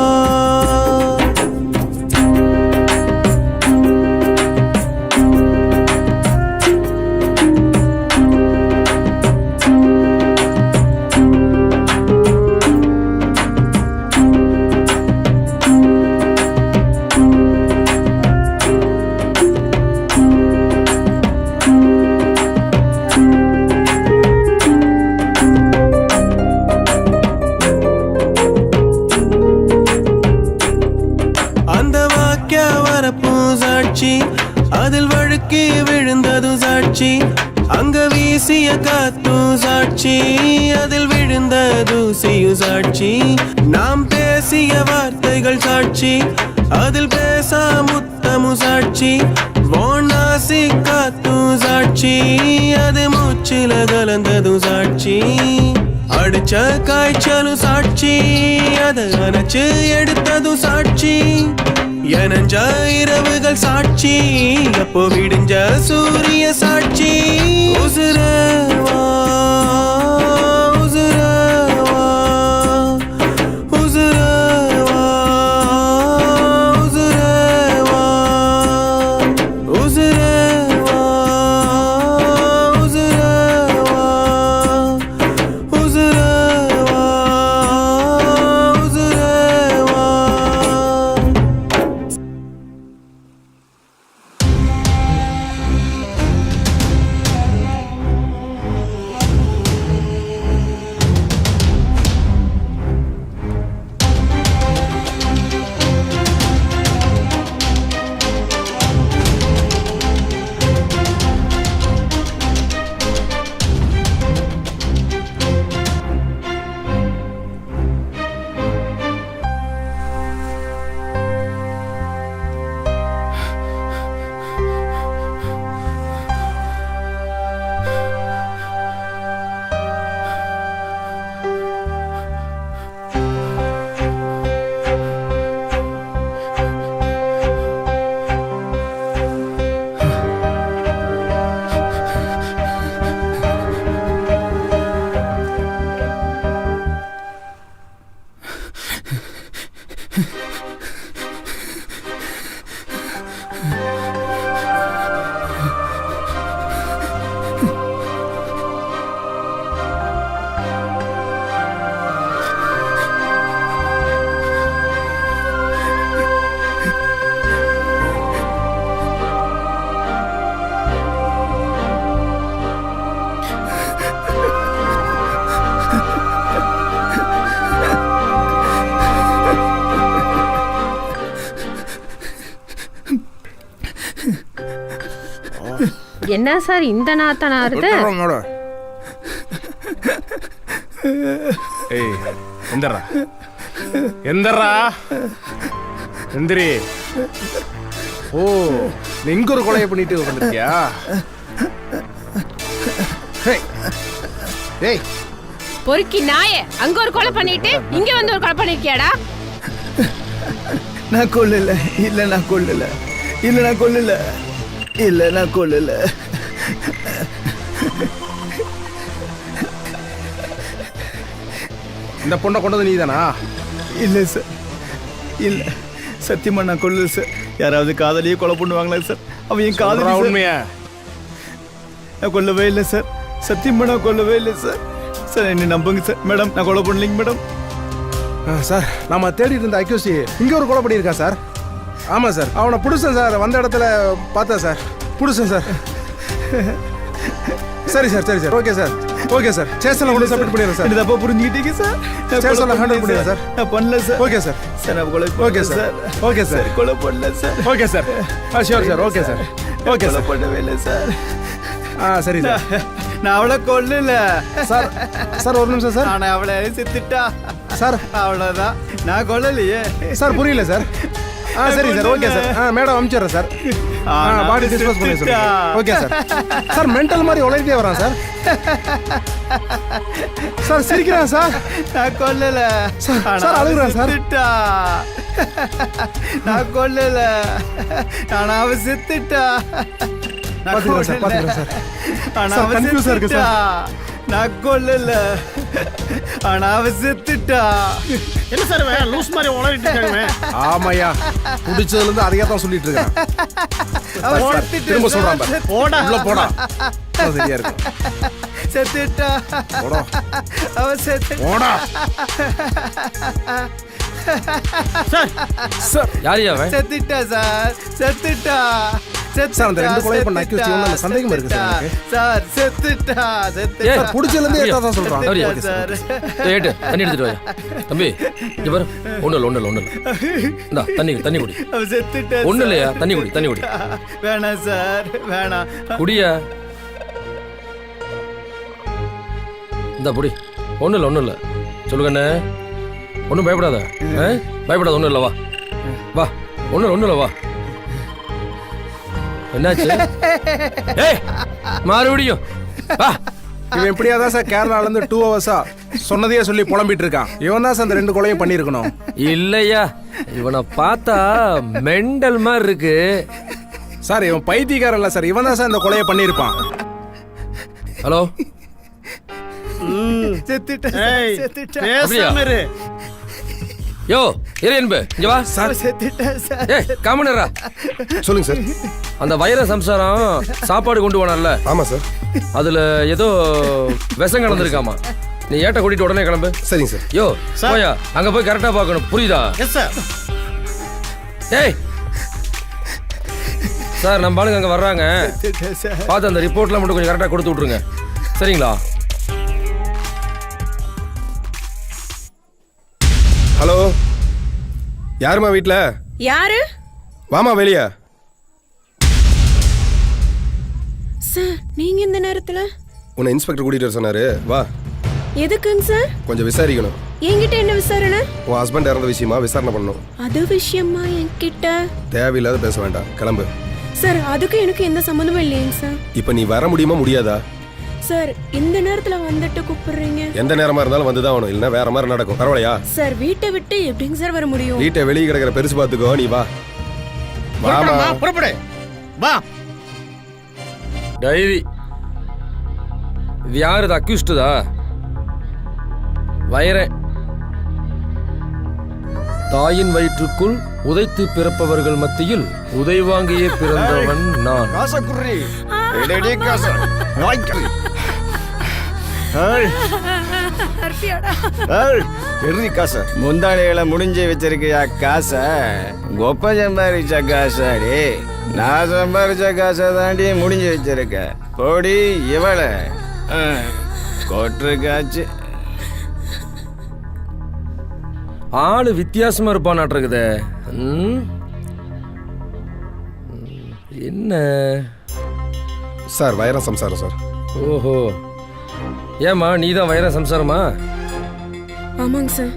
அந்த வாக்கிய வரப்பும் சாட்சி அதில் வழுக்கி விழுந்ததும் சாட்சி அங்க வீசிய காத்தும் சாட்சி அதில் விழுந்த தூசியும் சாட்சி நாம் பேசிய வார்த்தைகள் சாட்சி அதில் பேசா முத்தமும் சாட்சி வானாசி காத்தும் சாட்சி அது மூச்சில கலந்ததும் சாட்சி அடிச்ச காய்ச்சலும் சாட்சி அதை அணைச்சு எடுத்ததும் சாட்சி எனஞ்ச இரவுகள் சாட்சி அப்போ விடிஞ்ச சூரிய சாட்சி உசுரேவா உசுரேவா உசுரேவா உசுரேவா உசுரேவா உசுரேவா உசுரேவா உசுரேவா என்ன சார் இந்த நாத்தம் ஆறுது? ஏய் எந்தரா எந்தரா எந்திரி. ஓ நீ இங்க ஒரு கொலையை பண்ணிட்டு வந்திருக்கியா? ஏய் பொறுக்கி நாயே, அங்க ஒரு கொலை பண்ணிட்டு இங்க வந்து ஒரு கொலை பண்ணிருக்கியாடா? நான் கொல்லல. இல்ல நான் கொல்லல. இல்ல நான் கொல்லல. இல்ல நான் கொல்லல. இந்த பொண்ணை கொண்டது நீதானா? இல்ல சார். இல்ல சத்தியமா நான் கொல்லல சார். யாராவது காதலியே கொலை பண்ணுவாங்களா சார்? அவன் என் காதலி. உண்மையா? நான் கொல்லவே இல்லை சார். சத்தியமா நான் கொல்லவே இல்லை சார். சார் என்ன நம்புங்க சார். மேடம் நான் கொலை பண்ணலைங்க மேடம். சார் நம்ம தேடிட்டு இருந்த அக்யூசி இங்க ஒரு கொலை பண்ணியிருக்கா சார். ஆமா சார், அவனை பிடிச்சேன் சார். வந்த இடத்துல பார்த்தேன் சார். பிடிச்சேன் சார். சரி சார், சரி sir, okay sir, okay sir. சேசன்ல கொண்டு சப்மிட் பண்ணிடுறேன் சார். தப்பா புரிஞ்சுக்கிட்டீங்க சார். சேசன்ல ஹேண்டில் பண்ணிடுறேன் சார். நான் பண்ணல சார். Okay sir. சார் நான் கொலை ஓகே சார். Okay sir. கொலை பண்ணல sir. Okay sir. Sure sir. Okay sir. Okay sir. பண்ணவே இல்லை சார். சரி சார். நான் அவளை கொல்லல சார். சார் ஒரு நிமிஷம் சார். நான் அவளை செத்துட்டா சார். அவ்வளோதான். நான் கொல்லலையே சார். புரியல சார். சரி சார், ஓகே சார். மேடம் அனுப்பிச்சிடுறேன் சார். பாடி டிஸ்போஸ் பண்ணி சொல்லுங்க. Okay sir. சார் மென்டல் மாதிரி உழைக்கிட்டே வரான் சார். சார் சிரிக்கிறான் சார். நான் கொல்லல சார். அழுகுறான் சார். நான் கொல்லல. நான் அவ செத்துட்டா. பாத்துக்கிறேன் சார், பாத்துக்கிறேன் சார். சார் கன்ஃபியூஸா இருக்கு சார். நான் கொல்லல. ஆனா அவ செத்துட்டா. என்ன சார் லூஸ் மாதிரி உளறிட்டு இருக்காங்க? ஆமாய்யா, குடிச்சதுல இருந்து அதையா தான் சொல்லிட்டு இருக்கேன். திரும்ப சொல்றான் பாரு. போடா உள்ள போடா. சரியா இருக்கு. செத்துட்டா. போடா. அவ செத்துட்டா. போடா. சார் சார் யாரியா அவன்? செத்துட்டா சார். செத்துட்டா. சார் அந்த ரெண்டு கொலை பண்ண அக்யூஸ் இவனால சந்தேகமா இருக்கு சார் எனக்கு. சார் செத்துட்டா. செத்துட்டா. சார் புடிச்சல இருந்து ஏதா தான் சொல்றான். சார் ஏட்டு தண்ணி எடுத்துட்டு வாயா. தம்பி இங்க பாரு. ஒண்ணு இல்ல. இந்தா தண்ணி குடி. அவ செத்துட்டா. ஒண்ணு இல்லையா? தண்ணி குடி. வேணாம் சார், வேணாம். குடியா. இந்தா புடி. ஒண்ணு இல்ல. சொல்லுங்கண்ணே. ஒன்றும் பயப்படாத. பயப்படாத. ஒன்றும் இல்லை. வா. ஒன்றும் இல்லை. வா. என்னாச்சு? ஏய் மறுபடியும் வா. இவன் எப்படியாதான் சார் கேரளால இருந்து 2 ஹவர்ஸா சொன்னதையே சொல்லி புலம்பிட்டு இருக்கான். இவன் தான் சார் அந்த ரெண்டு கொலையும் பண்ணியிருக்கணும். இல்லையா, இவனை பார்த்தா மெண்டல் மாதிரி இருக்கு சார். இவன் பைத்தியக்காரன் இல்ல சார். இவன் தான் சார் இந்த கொலையை பண்ணியிருப்பான். ஹலோ. செத்துட்டா. யோ இறையன்பு இங்க வா. சார் செத்துட்டா சார். ஏய் காமனரா. சொல்லுங்க சார். அந்த வைர சம்சாரம் சாப்பாடு கொண்டு போனான்ல? ஆமா சார். அதுல ஏதோ விஷம் கலந்துருக்காமா. நீ ஏட்ட கூட்டிட்டு உடனே கிளம்பு. சரிங்க சார். யோ போயா, அங்க போய் கரெக்டா பார்க்கணும், புரியுதா? Yes sir. ஏய் சார், நம்ம ஆளுங்க அங்க வர்றாங்க. பார்த்து அந்த ரிப்போர்ட்லாம் மட்டும் கொஞ்சம் கரெக்டா கொடுத்து விட்டுருங்க, சரிங்களா? ஹலோ, யாருமா வீட்ல? யாரு? வாமா வெளிய. சார் நீங்க இந்த நேரத்துல? உன்னை இன்ஸ்பெக்டர் கூட்டிட்டு வர சொன்னாரு, வா. எதுக்குங்க சார்? கொஞ்சம் விசாரிக்கணும். என்கிட்ட என்ன விசாரணை? உன் ஹஸ்பண்ட் இறந்த விஷயமா விசாரணை பண்ணணும். அது விஷயமா என்கிட்ட? தேவையில்லாத பேச வேண்டாம், கிளம்பு. சார் அதுக்கு எனக்கு எந்த சம்மந்தமும் இல்லைங்க சார். இப்போ நீ வர முடியுமா முடியாதா? சார் இந்த நேரத்துல வந்துட்டு கூப்பிடுறீங்க? எந்த நேரமா இருந்தாலும் வந்துதான் ஆகணும், இல்லைன்னா வேற மாதிரி நடக்கும். பரவாயில்லையா? சார் வீட்டை விட்டு எப்படிங்க சார் வர முடியும்? வீட்டை வெளியே கிடக்கிற பெருசு பார்த்துக்கோ, நீ வா. வாமா, புறப்படு. வா. டைரி. இது யாரு? அக்யூஸ்டுதா? வைர தாயின் வயிற்றுக்குள் உதைத்து பிறப்பவர்கள் மத்தியில் உதை வாங்கியே பிறந்தவன் நான். முந்தாடிகளை முடிஞ்சு வச்சிருக்கியா காசை? கொப்ப சம்பாதிச்ச காசாடி, நான் சம்பாதிச்ச காசை தாண்டி முடிஞ்சு வச்சிருக்க. போடி இவளை கொற்று காய்ச்சி. ஆளு வித்தியாசமா இருப்பானாட்டிருக்குதே. என்ன சார் வைரம் சம்சாரம் சார். ஓஹோ, ஏம்மா நீ தான் வைர சம்சாரமா? ஆமாங்க சார்.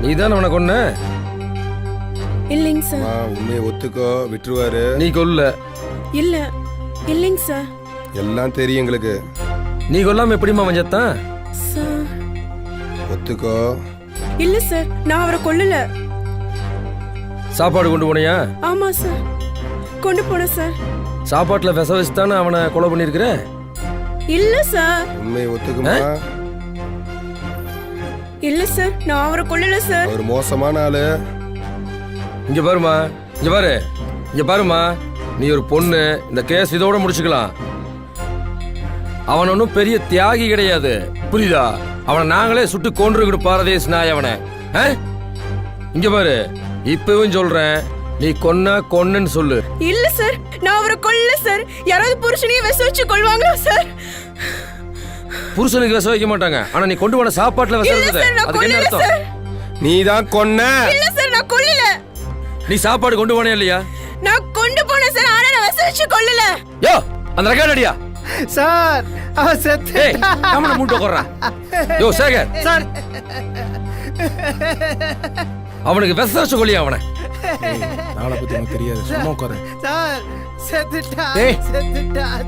நீ தான் அவனை கொன்ன? இல்லைங்க சார். உண்மையை ஒத்துக்கோ, விட்டுருவாரு. நீ கொல்ல? இல்ல இல்லைங்க சார். எல்லாம் தெரியும் எங்களுக்கு. நீ கொல்லாம எப்படிமா வஞ்சத்தான்? சார் ஒத்துக்கோ. இல்ல சார், நான் அவரை கொல்லல. சாப்பாடு கொண்டு போனியா? ஆமா சார், கொண்டு போனேன் சார். சாப்பாட்டுல விச வச்சு தானே அவனை கொலை பண்ணிருக்கிற? இல்ல சார். உண்மையை ஒத்துக்குமா? இல்ல சார், நான் அவரை கொல்லல சார். ஒரு மோசமான ஆளு. இங்க பாருமா, இங்க பாரு, இங்க பாருமா, நீ ஒரு பொண்ணு, இந்த கேஸ் இதோட முடிச்சுக்கலாம். அவன் ஒன்றும் பெரிய தியாகி கிடையாது, புரியுதா? அவனை நாங்களே சுட்டு கொன்றுக்கிட்டு பாரதேஸ் நாய் அவனை. இங்க பாரு, இப்பவும் சொல்றேன், நீ கொன்னு சொல்லு. இல்ல சார், நான் அவரை கொல்ல சார். யாராவது புருஷனையும் விச வச்சு கொள்வாங்களா சார்? புருஷனுக்கு விச வைக்க மாட்டாங்க, ஆனா நீ கொண்டு போன சாப்பாட்டுல விச இருக்குது. அதுக்கு என்ன அர்த்தம்? நீ தான் கொன்ன. இல்ல சார், நான் கொல்லல. நீ சாப்பாடு கொண்டு போனே இல்லையா? நான் கொண்டு போனேன் சார், ஆனா நான் விச வச்சு கொல்லல. யோ, அந்த ரெக்கார்ட் அடியா சார். அவன் செத்து. கமன மூட்டை கொறறான். யோ சேகர் சார், அவனுக்கு விச வச்சு கொல்லியா அவனை? நாளை பத்தி எனக்கு தெரியாது, சும்மா உட்காரு. சார் செத்துட்டா. டேய்.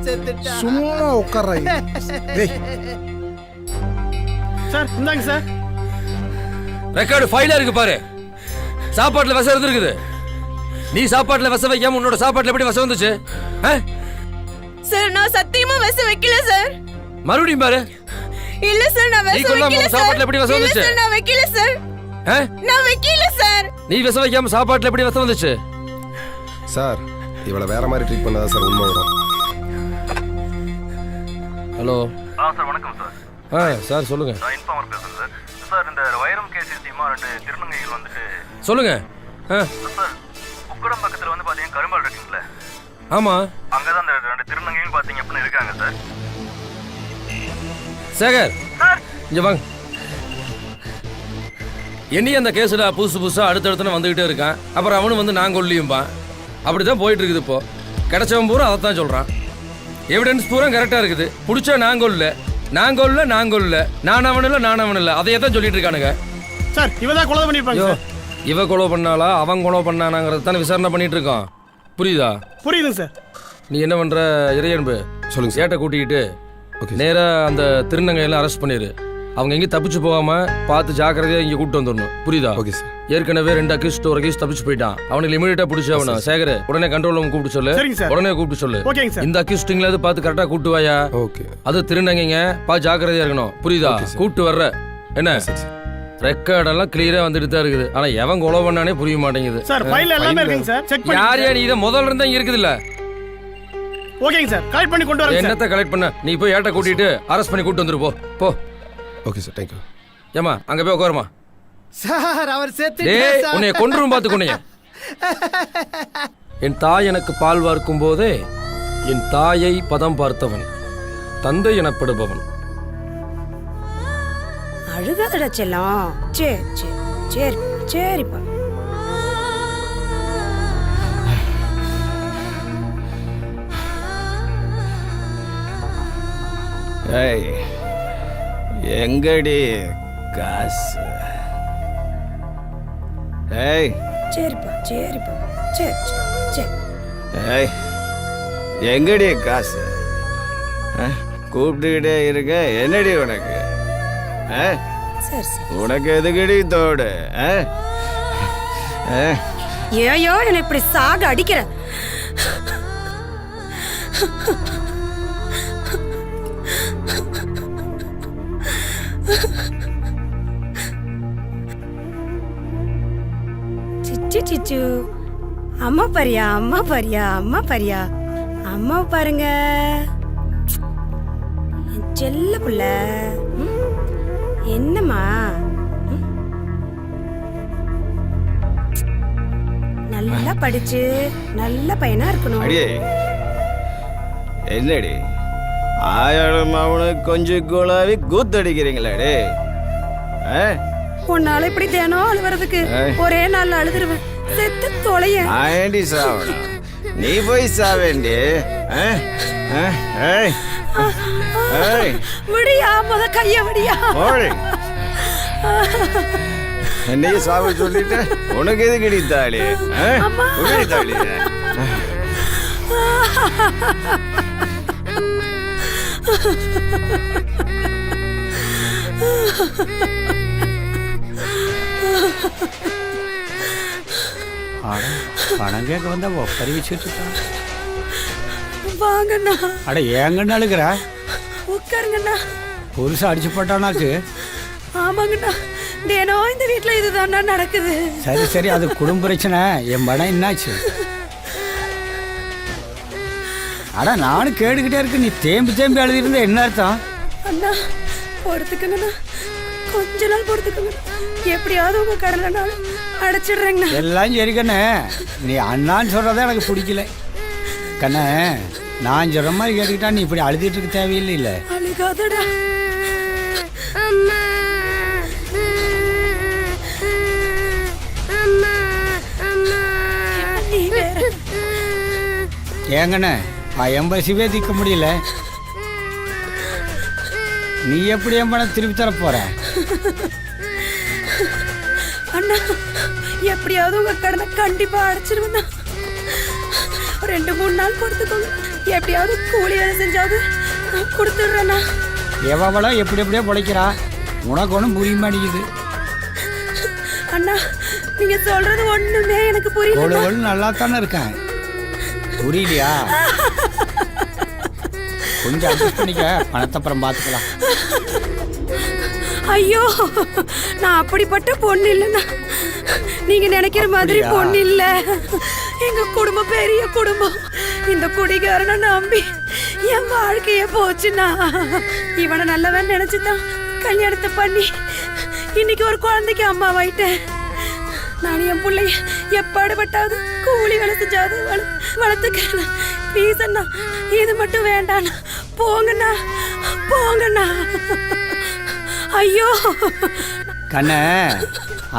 செத்துட்டா. சும்மா உட்கார. சார் இந்தாங்க சார். ரெக்கார்டு ஃபைலா இருக்கு பாரு. சாப்பாட்டுல விச இருக்குது. நீ சாப்பாட்டுல விச வைக்காம உன்னோட சாப்பாட்டுல எப்படி விச வந்துச்சு? சார், நான் சத்தியமா விச வைக்கல சார். மறுபடியும் பாரு. இல்ல சார், நான் விச வைக்கல சார். சாப்பாட்டுல எப்படி விச வந்துச்சு? இல்ல சார், நான் வைக்கல சார். நான் வைக்கல சார். நீ விச வைக்காம சாப்பாட்டுல எப்படி விச வந்துச்சு? சார், இவளை வேற மாதிரி ட்ரீட் பண்ணாதான் சார் உண்மை வரும். ஹலோ. சார் வணக்கம் சார். சார் சொல்லுங்க. நான் இன்ஃபார்மர் பேசுறேன் சார். சார் இந்த வைரம் கேஸ் விஷயமா 2 திருநங்கைகள் வந்துட்டு. சொல்லுங்க. சார் உக்கடம் பக்கத்துல வந்து பாத்தீங்கன்னா கரும்பால் இருக்குங்களே. ஆமா, அங்கதான் அந்த 2 திருநங்கைகள் பாத்தீங்க அப்படின்னு இருக்காங்க சார். சேகர் இங்க வாங்க. என்னையும் அந்த கேஸ்ல புதுசா அடுத்தடுத்து வந்துகிட்டே இருக்கான். அப்புறம் அவனும் வந்து நான் கொல்லியும்பான். அப்படிதான் போயிட்டு இருக்குது. இப்போ கிடைச்சவன் பூரா அதைத்தான் சொல்றான். எவிடன்ஸ் பூரா கரெக்டா இருக்குது. பிடிச்சா நான் கொல்ல, நான் அவன் இல்ல அதையே தான் சொல்லிட்டு இருக்கானுங்க. சார் இவதான் கொலை பண்ணிருப்பாங்க. இவ கொலை பண்ணாலா அவன் கொலை பண்ணானாங்கிறது தானே விசாரணை பண்ணிட்டு இருக்கோம். புரியுதா? புரியுதுங்க சார். நீ என்ன பண்ற? இறையன்பு சொல்லுங்க. சேட்டை கூட்டிக்கிட்டு நேரா அந்த திருநங்கையெல்லாம் அரெஸ்ட் பண்ணிடு. அவங்க எங்கேயும் தப்பிச்சு போகாம பார்த்து ஜாக்கிரதையா இங்க கூப்பிட்டு வந்துடணும். புரியுதா? Okay sir. ஏற்கனவே 2 அக்யூஸ்ட் ஒரு அக்யூஸ்ட் தப்பிச்சு போயிட்டான். அவனுக்கு இமீடியட்டா பிடிச்சி அவனை சேகர் உடனே கண்ட்ரோல் ரூம் கூப்பிட்டு சொல்லு. உடனே கூப்பிட்டு சொல்லு. இந்த அக்யூஸ்டிங்ல பார்த்து கரெக்டா கூப்பிட்டு வாயா. ஓகே. அது திருநங்கைங்க பார்த்து ஜாக்கிரதையா இருக்கணும். புரியுதா? கூப்பிட்டு வர்ற என்ன ரெக்கார்டெல்லாம் கிளியரா வந்துட்டு தான் இருக்குது. ஆனா எவன் கொலை பண்ணானே புரிய மாட்டேங்குது. சார் ஃபைல் எல்லாமே இருக்குங்க சார். செக் பண்ணி. யார் நீ இத முதல்ல இருந்தா இங்க இருக்குது இல்ல? ஓகேங்க சார், கலெக்ட் பண்ணி கொண்டு வரேன் சார். என்னத்த கலெக்ட் பண்ண? நீ போய் ஏட்ட கூட்டிட்டு அரெஸ்ட் பண்ணி கூட்டி வந்துரு போ. Okay sir, thank you. ஏமா அங்க போய் உட்காருமா. சார் அவர் செத்துட்டார் டேய், சார். உன்னை கொன்றும் பாத்துக்கோனே. என் தாய் எனக்கு பால் வார்க்கும் போதே என் தாயை பதம் பார்த்தவன் தந்தை எனப்படுபவன். அழுகாதடா செல்லம். சரிப்பா. ஏய் எங்கடி காசு? ஏய் சரிப்பா. ஏய் எங்கடி காசு? கூப்பிட்டுக்கிட்டே இருக்க, என்னடி உனக்கு? உனக்கு எதுக்கடி தோடு? ஏயோ என்ன இப்படி சாக அடிக்கிற? சிச்சு அம்மா பாரியா அம்மா பாருங்க. செல்ல புள்ள என்னம்மா? நல்லா படிச்சு நல்ல பையனா இருக்கணும். அடியே என்னடி ஆயாளும் அவனுக்கு கொஞ்சம் குழாவி கூத்தடிக்கிறீங்களாடே? உன்னால இப்படி தினம் அழுவுறதுக்கு ஒரே நாள் அழுதுருவேன். செத்து தொலைய. ஆண்டி சாவணும் நீ போய் சாவேண்டி. விடியா முத கைய விடியா. என்னையும் சாவ சொல்லிட்டு உனக்கு எது கிடைத்தாளி? கிடைத்தாளி பணம் கேட்க வந்தா ஒப்பரி வச்சுட்டு இருக்கான். வாங்கண்ணா. அட ஏங்கண்ணா அழுகிற? உட்காருங்கண்ணா. புருஷன் அடிச்சு போட்டானாக்கு? ஆமாங்கண்ணா, தினம் இந்த வீட்டுல இதுதான்டா நடக்குது. சரி சரி, அது குடும்ப பிரச்சனை. என் படம் என்னாச்சு? அட நானும் கேட்டுக்கிட்டே இருக்கு, நீ தேம்பி தேம்பி எழுதிருந்த என்ன அர்த்தம்? அண்ணா பொறுத்துக்கங்கண்ணா, கொஞ்ச நாள் பொறுத்துக்கங்க. எப்படியாவது உங்க கடலை நாள் அடைச்சிடுறேங்கண்ணா. எல்லாம் சரி கண்ணே, நீ அண்ணான்னு சொல்றதா எனக்கு பிடிக்கல கண்ணே. நான் சொல்ற மாதிரி கேட்டுக்கிட்டா நீ இப்படி அழுதுட்டு இருக்க தேவையில்லை. இல்ல அழுகாதடா. ஏங்கண்ணே, எம்பசிவே திக்க முடியல. நீ எப்படி என் பணம் திருப்பி தர போற? அண்ணா எப்படியாவது உங்க கடனை கண்டிப்பா அடைச்சிருவேண்ணா. 2-3 நாள் கொடுத்துக்கோங்க. எப்படியாவது கூலி வேலை செஞ்சாவது கொடுத்துடுறேண்ணா. எவ்வளோ எப்படி எப்படியோ பிழைக்கிறா, உனக்கு ஒன்றும் புரிய மாட்டேங்குது. அண்ணா நீங்க சொல்றது ஒண்ணுமே எனக்கு புரியல. நல்லா தானே இருக்கேன், புரியலையா? கொஞ்சம் அட்ஜஸ்ட் பண்ணிக்க, பணத்தை அப்புறம் பார்த்துக்கலாம். ஐயோ, நான் அப்படிப்பட்ட பொண்ணு இல்லைண்ணா. நீங்க நினைக்கிற மாதிரி பொண்ணு இல்ல. எங்க குடும்பம் பெரிய குடும்பம். இந்த குடிகாரனை நம்பி என் வாழ்க்கைய போச்சுண்ணா. இவனை நல்லவன் நினைச்சுதான் கல்யாணத்தை பண்ணி இன்னைக்கு ஒரு குழந்தைக்கு அம்மாவாயிட்டேன். நான் என் பிள்ளைய எப்பாடுபட்டாவது கூலி வேலை செஞ்சாவது வளர்த்துக்கிறேன். ப்ளீஸ் அண்ணா, இது மட்டும் வேண்டாண்ணா. போங்கண்ணா போங்கண்ணா. ஐயோ கண்ணே,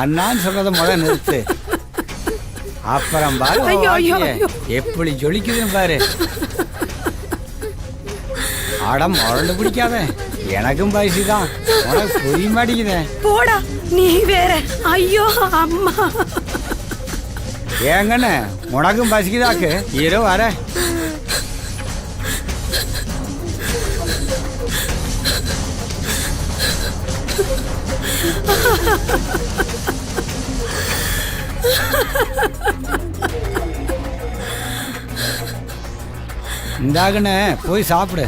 அண்ணான்னு சொல்றத முதல்ல நிறுத்து. அப்புறம் பாரு எப்படி ஜொலிக்குதுன்னு பாரு. அடம் உரண்டு பிடிக்காத, எனக்கும் பைசுதான், உனக்கு புரிய மாட்டேங்குதே. போடா நீ வேற. ஐயோ அம்மா. ஏங்கண்ணே, உனக்கும் பசிக்குதாக்கு? இரு வர. இந்தாகண்ணே, போய் சாப்பிடு.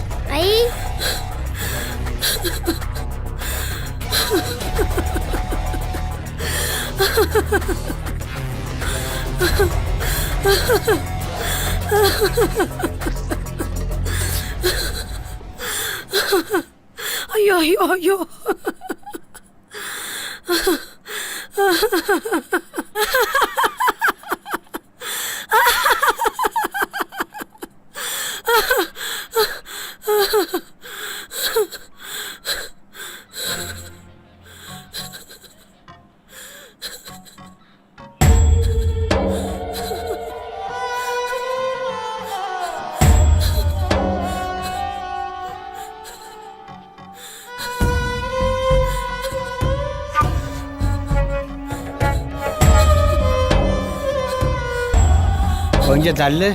ஐயோ ஐயோ ஐயோ. கொஞ்சம் தள்ளு.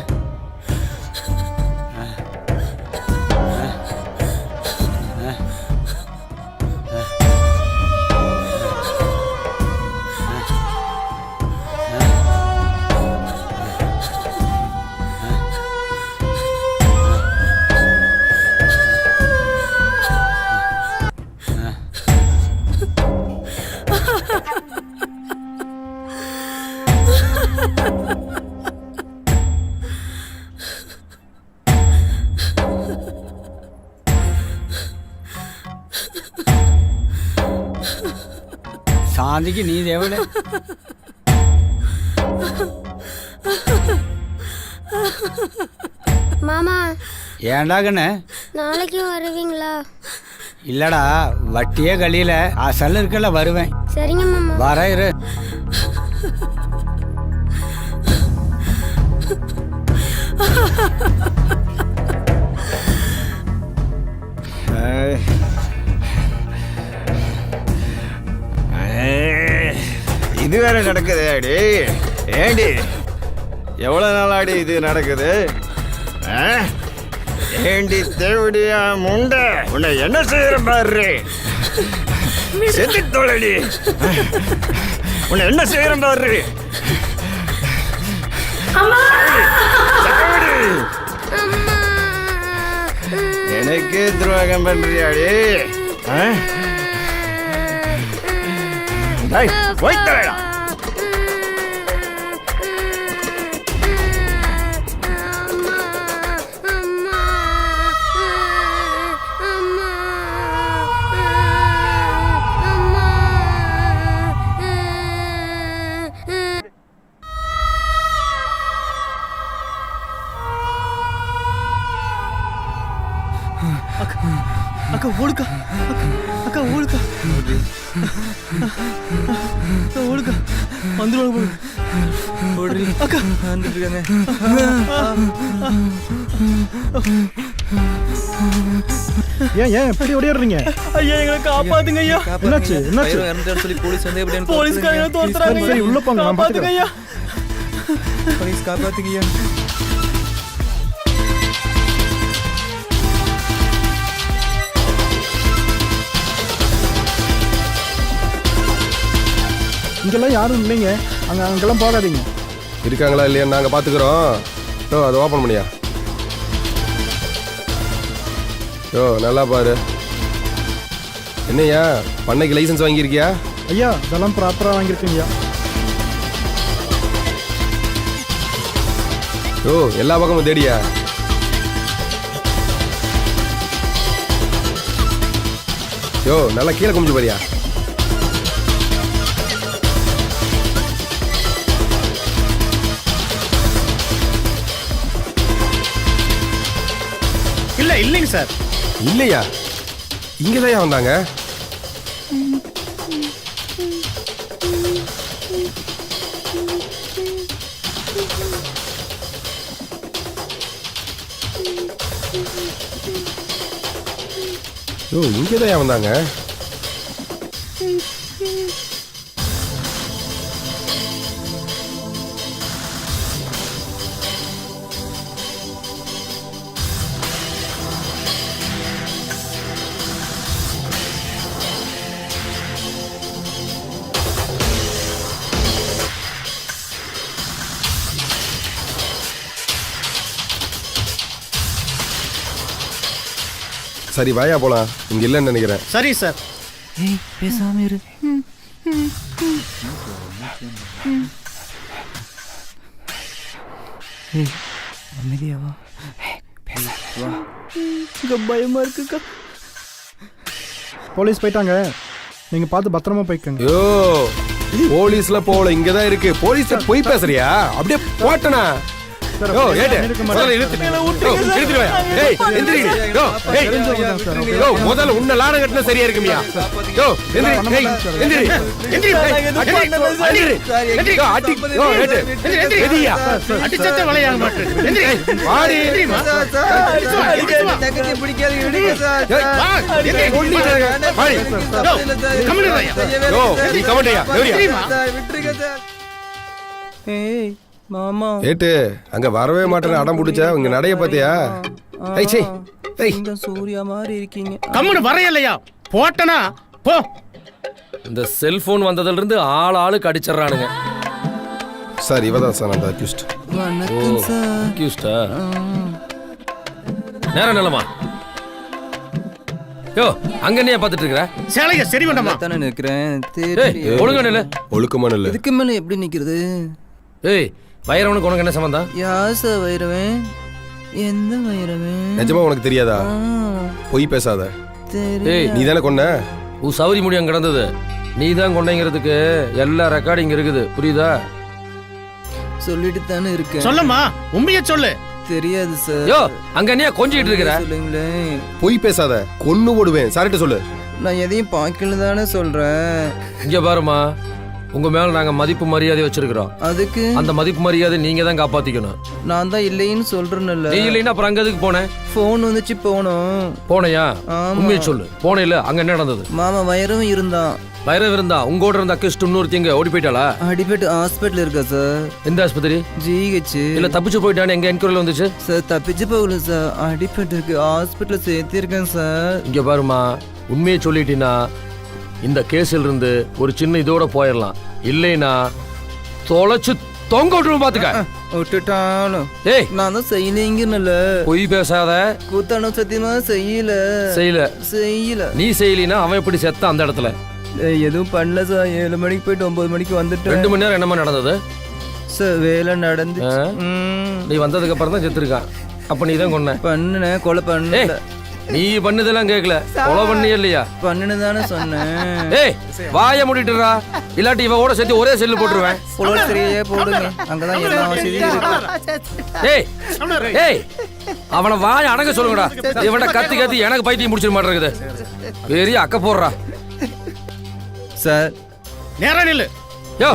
சாந்திக்கு நீ தேவல. மாமா ஏன்டா கண்ணு, நாளைக்கு வருவீங்களா? இல்லடா, வட்டியே கழியில அசல் இருக்கல, வருவேன். சரிங்க மாமா. வர இரு. இது வேற நடக்குது அடி. ஏண்டி எவ்வளவு நாளாடி இது நடக்குது? ஏண்டி தேவடியா முண்டை, உன்னை என்ன செய்யற பாரு. செத்து தோழடி, உன்னை என்ன செய்யற பாரு. எனக்கே துரோகம் பண்றியாடி? போய் தரடா. அக்கா ஓடுக்கா, அக்கா ஓடுக்கா, ஓடுக்கா, வந்துடுவாங்க போடு. அக்கா வந்துட்டு இருக்காங்க. ஏன் எப்படி ஓடிடுறீங்க? ஐயா எங்களை காப்பாத்துங்க ஐயா. என்னாச்சு என்னாச்சு? சொல்லி போலீஸ் வந்து எப்படி போலீஸ்காரங்க தோத்துறாங்க. சரி உள்ள போங்க, நான் காப்பாத்துங்க ஐயா. போலீஸ் காப்பாத்துங்க ஐயா. இங்கெல்லாம் யாரும் இல்லைங்க. அங்கெல்லாம் போகாதீங்க. இருக்காங்களா இல்லையா நாங்கள் பார்த்துக்குறோம். யோ அதை ஓப்பன் பண்ணியா. யோ நல்லா பாரு. என்னய்யா பண்ணைக்கு லைசன்ஸ் வாங்கியிருக்கியா? ஐயா இதெல்லாம் ப்ராப்பராக வாங்கியிருக்கீங்கய்யா. யோ எல்லா பக்கமும் தேடியா. யோ நல்லா கீழே குமிஞ்சு பாரியா. இல்லைங்க சார். இல்லையா? இங்கே தான் வந்தாங்க. ஓ இங்கே தான் வந்தாங்க. சரி வாயா போலாம். இங்க இல்லைன்னு நினைக்கிறேன். சரி சார். ஏய் பேசாம இரு. ஏய் அமைதியா வா. வா. இங்க பயமா இருக்குக்கா. போலீஸ் போயிட்டாங்க, நீங்க பார்த்து பத்திரமா போய்க்கங்க. யோ போலீஸ்ல போல இங்க தான் இருக்கு. போலீஸ் போய் பேசுறியா? அப்படியே போட்டனா. யோ ஏட்டு முதல்ல இழுத்துட்டு வா. ஏய் எந்திரி. யோ ஏய் யோ முதல்ல உன்ன லாடம் கட்டினா சரியா இருக்குமியா. யோ எந்திரி. ஏய் எந்திரி. எந்திரி. எந்திரி. யோ அடி. யோ ஏட்டு எந்திரி. எதியா அடிச்சத வளையாக மாட்டேன். எந்திரி. வாடி. எந்திரிமா. தக்கத்தை பிடிக்காது விடுங்க சார். வா. எந்திரி. வாடி. யோ கமெண்ட்யா. யோ நீ கமெண்ட்யா. எந்திரிமா. விட்டுருங்க சார். ஏய் மாமா ஏட்டு அங்க வரவே மாட்டேன்னு அடம் பிடிச்சா உங்க நடைய பாத்தியா? ஏய் சே ஏய் இந்த சூர்யா மாதிரி இருக்கீங்க. கம்முனு வரையலையா போட்டனா போ. இந்த செல்போன் வந்ததுல இருந்து ஆளுக்கு அடிச்சிடறானுங்க. சார் இவதான் சார் அந்த அக்யூஸ்ட். வணக்கம் சார். அக்யூஸ்டா? நேரம் நிலமா. யோ அங்க என்ன பார்த்துட்டு இருக்கற? சேலைய சரி பண்ணமா தானே நிக்கிறேன். ஏய் ஒழுங்கா நில்லு. ஒழுக்கமா நில்லு. இதுக்கு மேல எப்படி நிக்கிறது? ஏய் வைரவனுக்கு உனக்கு என்ன சம்பந்தம்? யார் சார் வைரவன்? எந்த வைரவன்? நிஜமா உனக்கு தெரியாதா? பொய் பேசாத. ஏய் நீ தானே கொன்ன? உன் சௌரி முடியம் கிடந்தது. நீ தான் கொண்டங்கிறதுக்கு எல்லா ரெக்கார்டிங் இருக்குது, புரியுதா? சொல்லிட்டு தானே இருக்கேன். சொல்லுமா, உண்மையை சொல்லு. தெரியாது சார். யோ அங்க என்ன கொஞ்சிட்டு இருக்கற? சொல்லுங்களேன். பொய் பேசாத, கொன்னு போடுவேன். சார்ட்ட சொல்லு. நான் எதையும் பாக்கல தானே சொல்றேன். இங்க பாருமா, உங்க மேல நாங்க மதிப்பு மரியாதை வச்சிருக்கிறோம். அதுக்கு அந்த மதிப்பு மரியாதை நீங்க தான் காப்பாத்திக்கணும். நான் தான் இல்லைன்னு சொல்றேன்ல. நீ இல்லைன்னா அப்புறம் அங்க எதுக்கு போனேன்? ஃபோன் வந்துச்சு போனோம். போனையா? ஆமா. உண்மையை சொல்லு. போனையில அங்க என்ன நடந்தது? மாமா வயிறும் இருந்தான். வைரவ் இருந்தா உங்களோட இருந்த அக்கஸ்ட் இன்னொருத்தி எங்க ஓடி போயிட்டாளா? அடிபட்டு ஹாஸ்பிட்டல் இருக்கா சார். எந்த ஆஸ்பத்திரி? ஜிஹெச். இல்ல தப்பிச்சு போயிட்டானே எங்க என்கொயரில வந்துச்சு? சார் தப்பிச்சு போகல சார், அடிபட்டு இருக்கு, ஹாஸ்பிட்டல் சேர்த்திருக்கேன் சார். இங்க பாருமா, உண்மையை சொல்லிட்டீங்கன்னா இந்த கேஸில் இருந்து ஒரு சின்ன இதோட போயிடலாம். இல்லைன்னா தொலைச்சு தொங்க விட்டுரும் பாத்துக்க. விட்டுட்டாலும் ஏய் நான் தான் செய்யலைங்கன்னு. பொய் பேசாத. கூத்தானும் சத்தியமா செய்யல. நீ செய்யலினா அவன் எப்படி செத்த அந்த இடத்துல? எதுவும் பண்ணல சார். 7 மணிக்கு போயிட்டு 9 மணிக்கு வந்துட்டு 2 மணி நேரம் என்னமா நடந்தது சார்? வேலை நடந்து நீ வந்ததுக்கு அப்புறம் தான் செத்துருக்கான். அப்ப நீ தான் கொன்ன? பண்ணுனேன், கொலை பண்ண. நீ பண்ணதெல்லாம் கேட்கல, கொலை பண்ணியே இல்லையா? பண்ணுன்னு தானே சொன்னேன். ஏய் வாய மூடிட்டுறா, இல்லாட்டி இவ கூட சேர்த்து ஒரே செல்லு போட்டுருவேன். சரியே போடுங்க, அங்கதான் எல்லா வசதியும் இருக்கு. ஏய் ஏய் அவனை வாய அடங்க சொல்லுங்கடா. இவனை கத்தி கத்தி எனக்கு பைத்தியம் முடிச்சிட மாட்டேங்குது. பெரிய அக்க போடுறா சார். நேரா நில்லு. யோ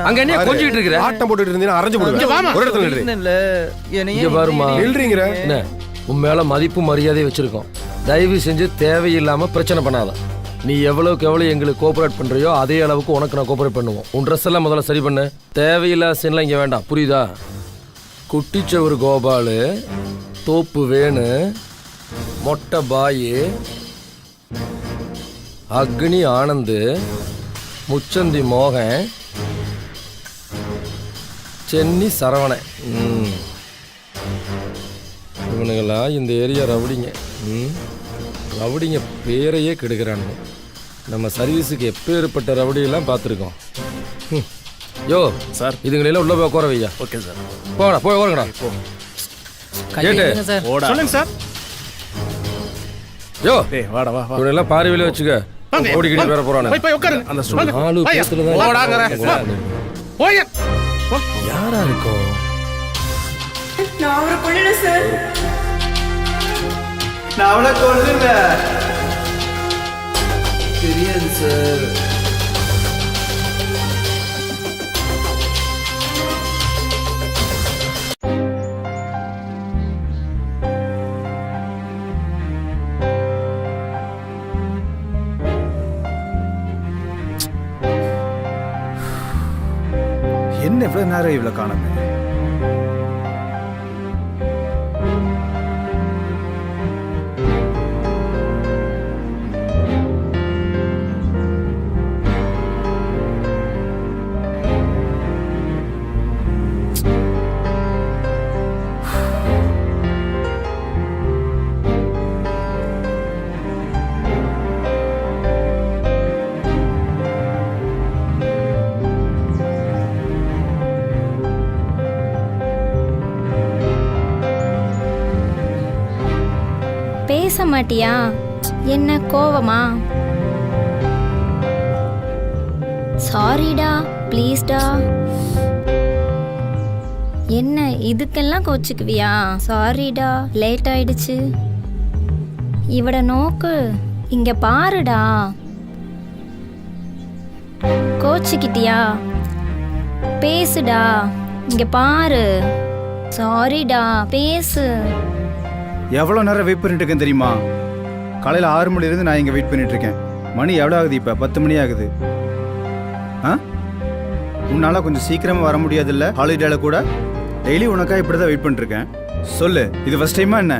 அங்க என்ன கொஞ்சிட்டு இருக்கற? ஆட்டம் போட்டுட்டு இருந்தீனா அரைஞ்சு போடுவேன். ஒரு இடத்துல நில்லு. இங்க பாருமா, நில்றீங்கற என்ன உன் மேல மதிப்பு மரியாதை வச்சிருக்கோம். தயவு செஞ்சு தேவையில்லாம பிரச்சனை பண்ணாத. நீ எவ்வளவுக்கு எவ்வளவு எங்களுக்கு கோஆபரேட் பண்றியோ அதே அளவுக்கு உனக்கு நான் கோஆபரேட் பண்ணுவோம். உன் ட்ரெஸ் எல்லாம் முதல்ல சரி பண்ணு. தேவையில்லாத சீன்லாம் இங்க வேண்டாம், புரியுதா? குட்டிச்சவர் கோபாலு, தோப்பு வேணு, மொட்டை பாயி, அக்னி ஆனந்து, முச்சந்தி மோகன், சென்னி சரவணன். இவனுங்களாம் இந்த ஏரியா ரவுடிங்க. ரவுடிங்க பேரையே கெடுக்கிறானுங்க. நம்ம சர்வீஸுக்கு எப்பேற்பட்ட ரவுடியெல்லாம் பார்த்துருக்கோம். யோ சார், இதுங்களெல்லாம் உள்ள போய் உட்கார வையா. Okay sir. போடா போய் ஓடுங்கடா. கேட்டு சொல்லுங்க சார். யோ டேய் வாடா வா வா. இவனெல்லாம் பார்வையில வச்சுக்க. ஓடிக்கிட்டு வர போறானே. போய் உட்காருங்க. அந்த ஸ்டூல் 4 பேத்துல தான் ஓடாங்கற. போய் யாரா இருக்கும்? நான் அவரை கொல்லல சார். நான் அவளை கொல்லுங்க. தெரியாது சார். என்ன இவ்வளவு நேரம் இவ்வளவு காணுமே? பேச மாட்டியா? என்ன கோவமா? சாரிடா, ப்ளீஸ்டா. என்ன இதுக்கெல்லாம் கோச்சுக்குவியா? சாரிடா, லேட் ஆயிடுச்சு. இவட நோக்கு இங்க பாருடா. கோச்சுக்கிட்டியா? பேசுடா, இங்க பாரு. சாரிடா, பேசு. எவ்வளோ நேரம் வெயிட் பண்ணிட்டு இருக்கேன் தெரியுமா? காலையில் 6 மணிலேருந்து நான் இங்கே வெயிட் பண்ணிட்டு இருக்கேன். மணி எவ்வளோ ஆகுது இப்போ? 10 மணி ஆகுது. ஆ, உன்னால கொஞ்சம் சீக்கிரமாக வர முடியாதுல்ல? ஹாலிடேல கூட டெய்லி உனக்காக இப்படி தான் வெயிட் பண்ணிட்டுருக்கேன். சொல்லு, இது ஃபர்ஸ்ட் டைமா என்ன?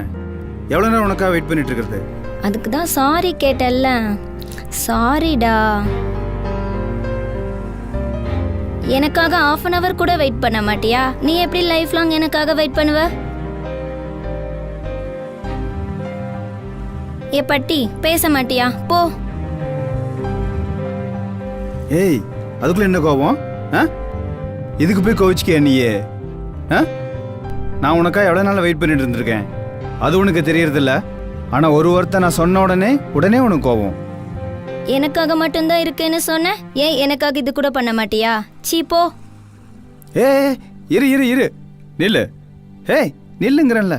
எவ்வளோ நேரம் உனக்காக வெயிட் பண்ணிட்டு இருக்கிறது? அதுக்கு தான் சாரி கேட்டல்ல. சாரிடா. எனக்காக 1/2 hour கூட வெயிட் பண்ண மாட்டியா? நீ எப்படி லைஃப் லாங் எனக்காக வெயிட் பண்ணுவ? ஏ பட்டி, பேச மாட்டியா? போ. ஏய், அதுக்குள்ள என்ன கோபம்? இதுக்கு போய் கோவிச்சுக்க நீயே? நான் உனக்காக எவ்வளோ நாள் வெயிட் பண்ணிட்டு இருந்திருக்கேன், அது உனக்கு தெரியறதில்ல. ஆனால் ஒரு வார்த்தை நான் சொன்ன உடனே உனக்கு கோபம். எனக்காக மட்டும்தான் இருக்கேன்னு சொன்ன, ஏன் எனக்காக இது கூட பண்ண மாட்டியா? சீ போ. ஏ இரு இரு இரு, நில்லு. ஏய் நில்லுங்கிறல்ல.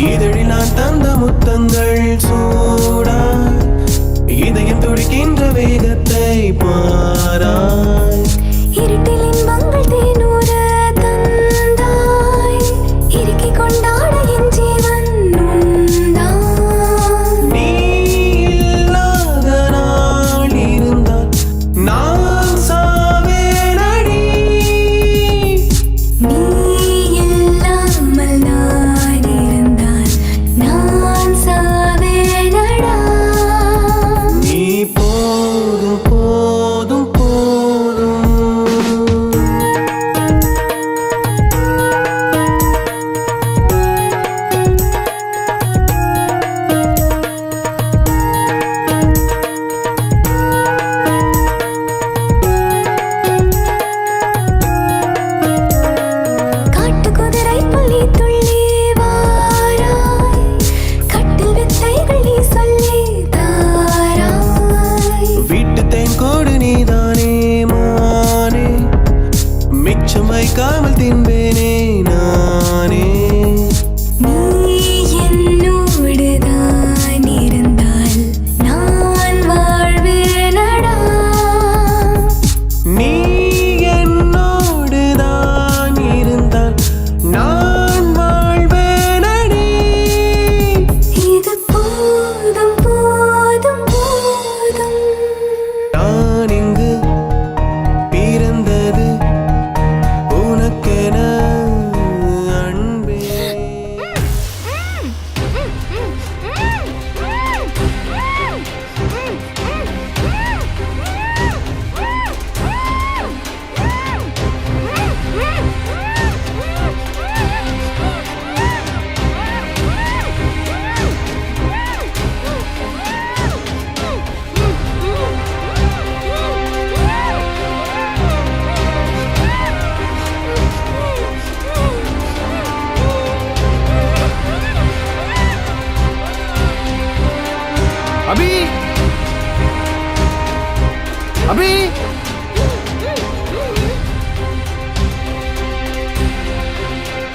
இதழில் நான் தந்த முத்தங்கள் சூடா இதயம் துடிக்கின்ற வேகத்தை பாராய் இருட்டில் இன்பங்கள் தேனூர தந்தாய் இறுக்கி கொண்டாட என் ஜீவன் உண்டாய் நீ இல்லாத நாள் இருந்தால் நான் சாவேனடி நீ இல்லாமல் நான் இருந்தால் நான் சாவேனடா நீ போதும் போதும் போதும் காட்டு குதிரை புலி துள்ளி வாராய் கட்டில் வித்தைகள் நீ சொல்லி தாராய் வீட்டு தேன் கோடு நீதானே மானே மிச்சம் வைக்காமல் தின்பேனே நானே நீ என்னோடு தான் இருந்தால் நான் வாழ்வேனடா நீ என்னோடு தான் இருந்தால் நான் வாழ்வேனடி இது போதும் போதும் போதும் நான் இங்கு பிறந்தது உனக்கென அன்பே அபி அபி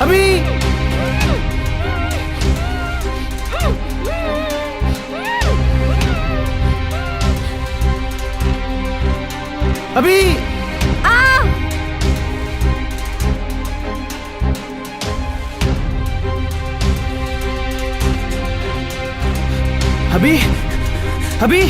அபி அபி அபி அபி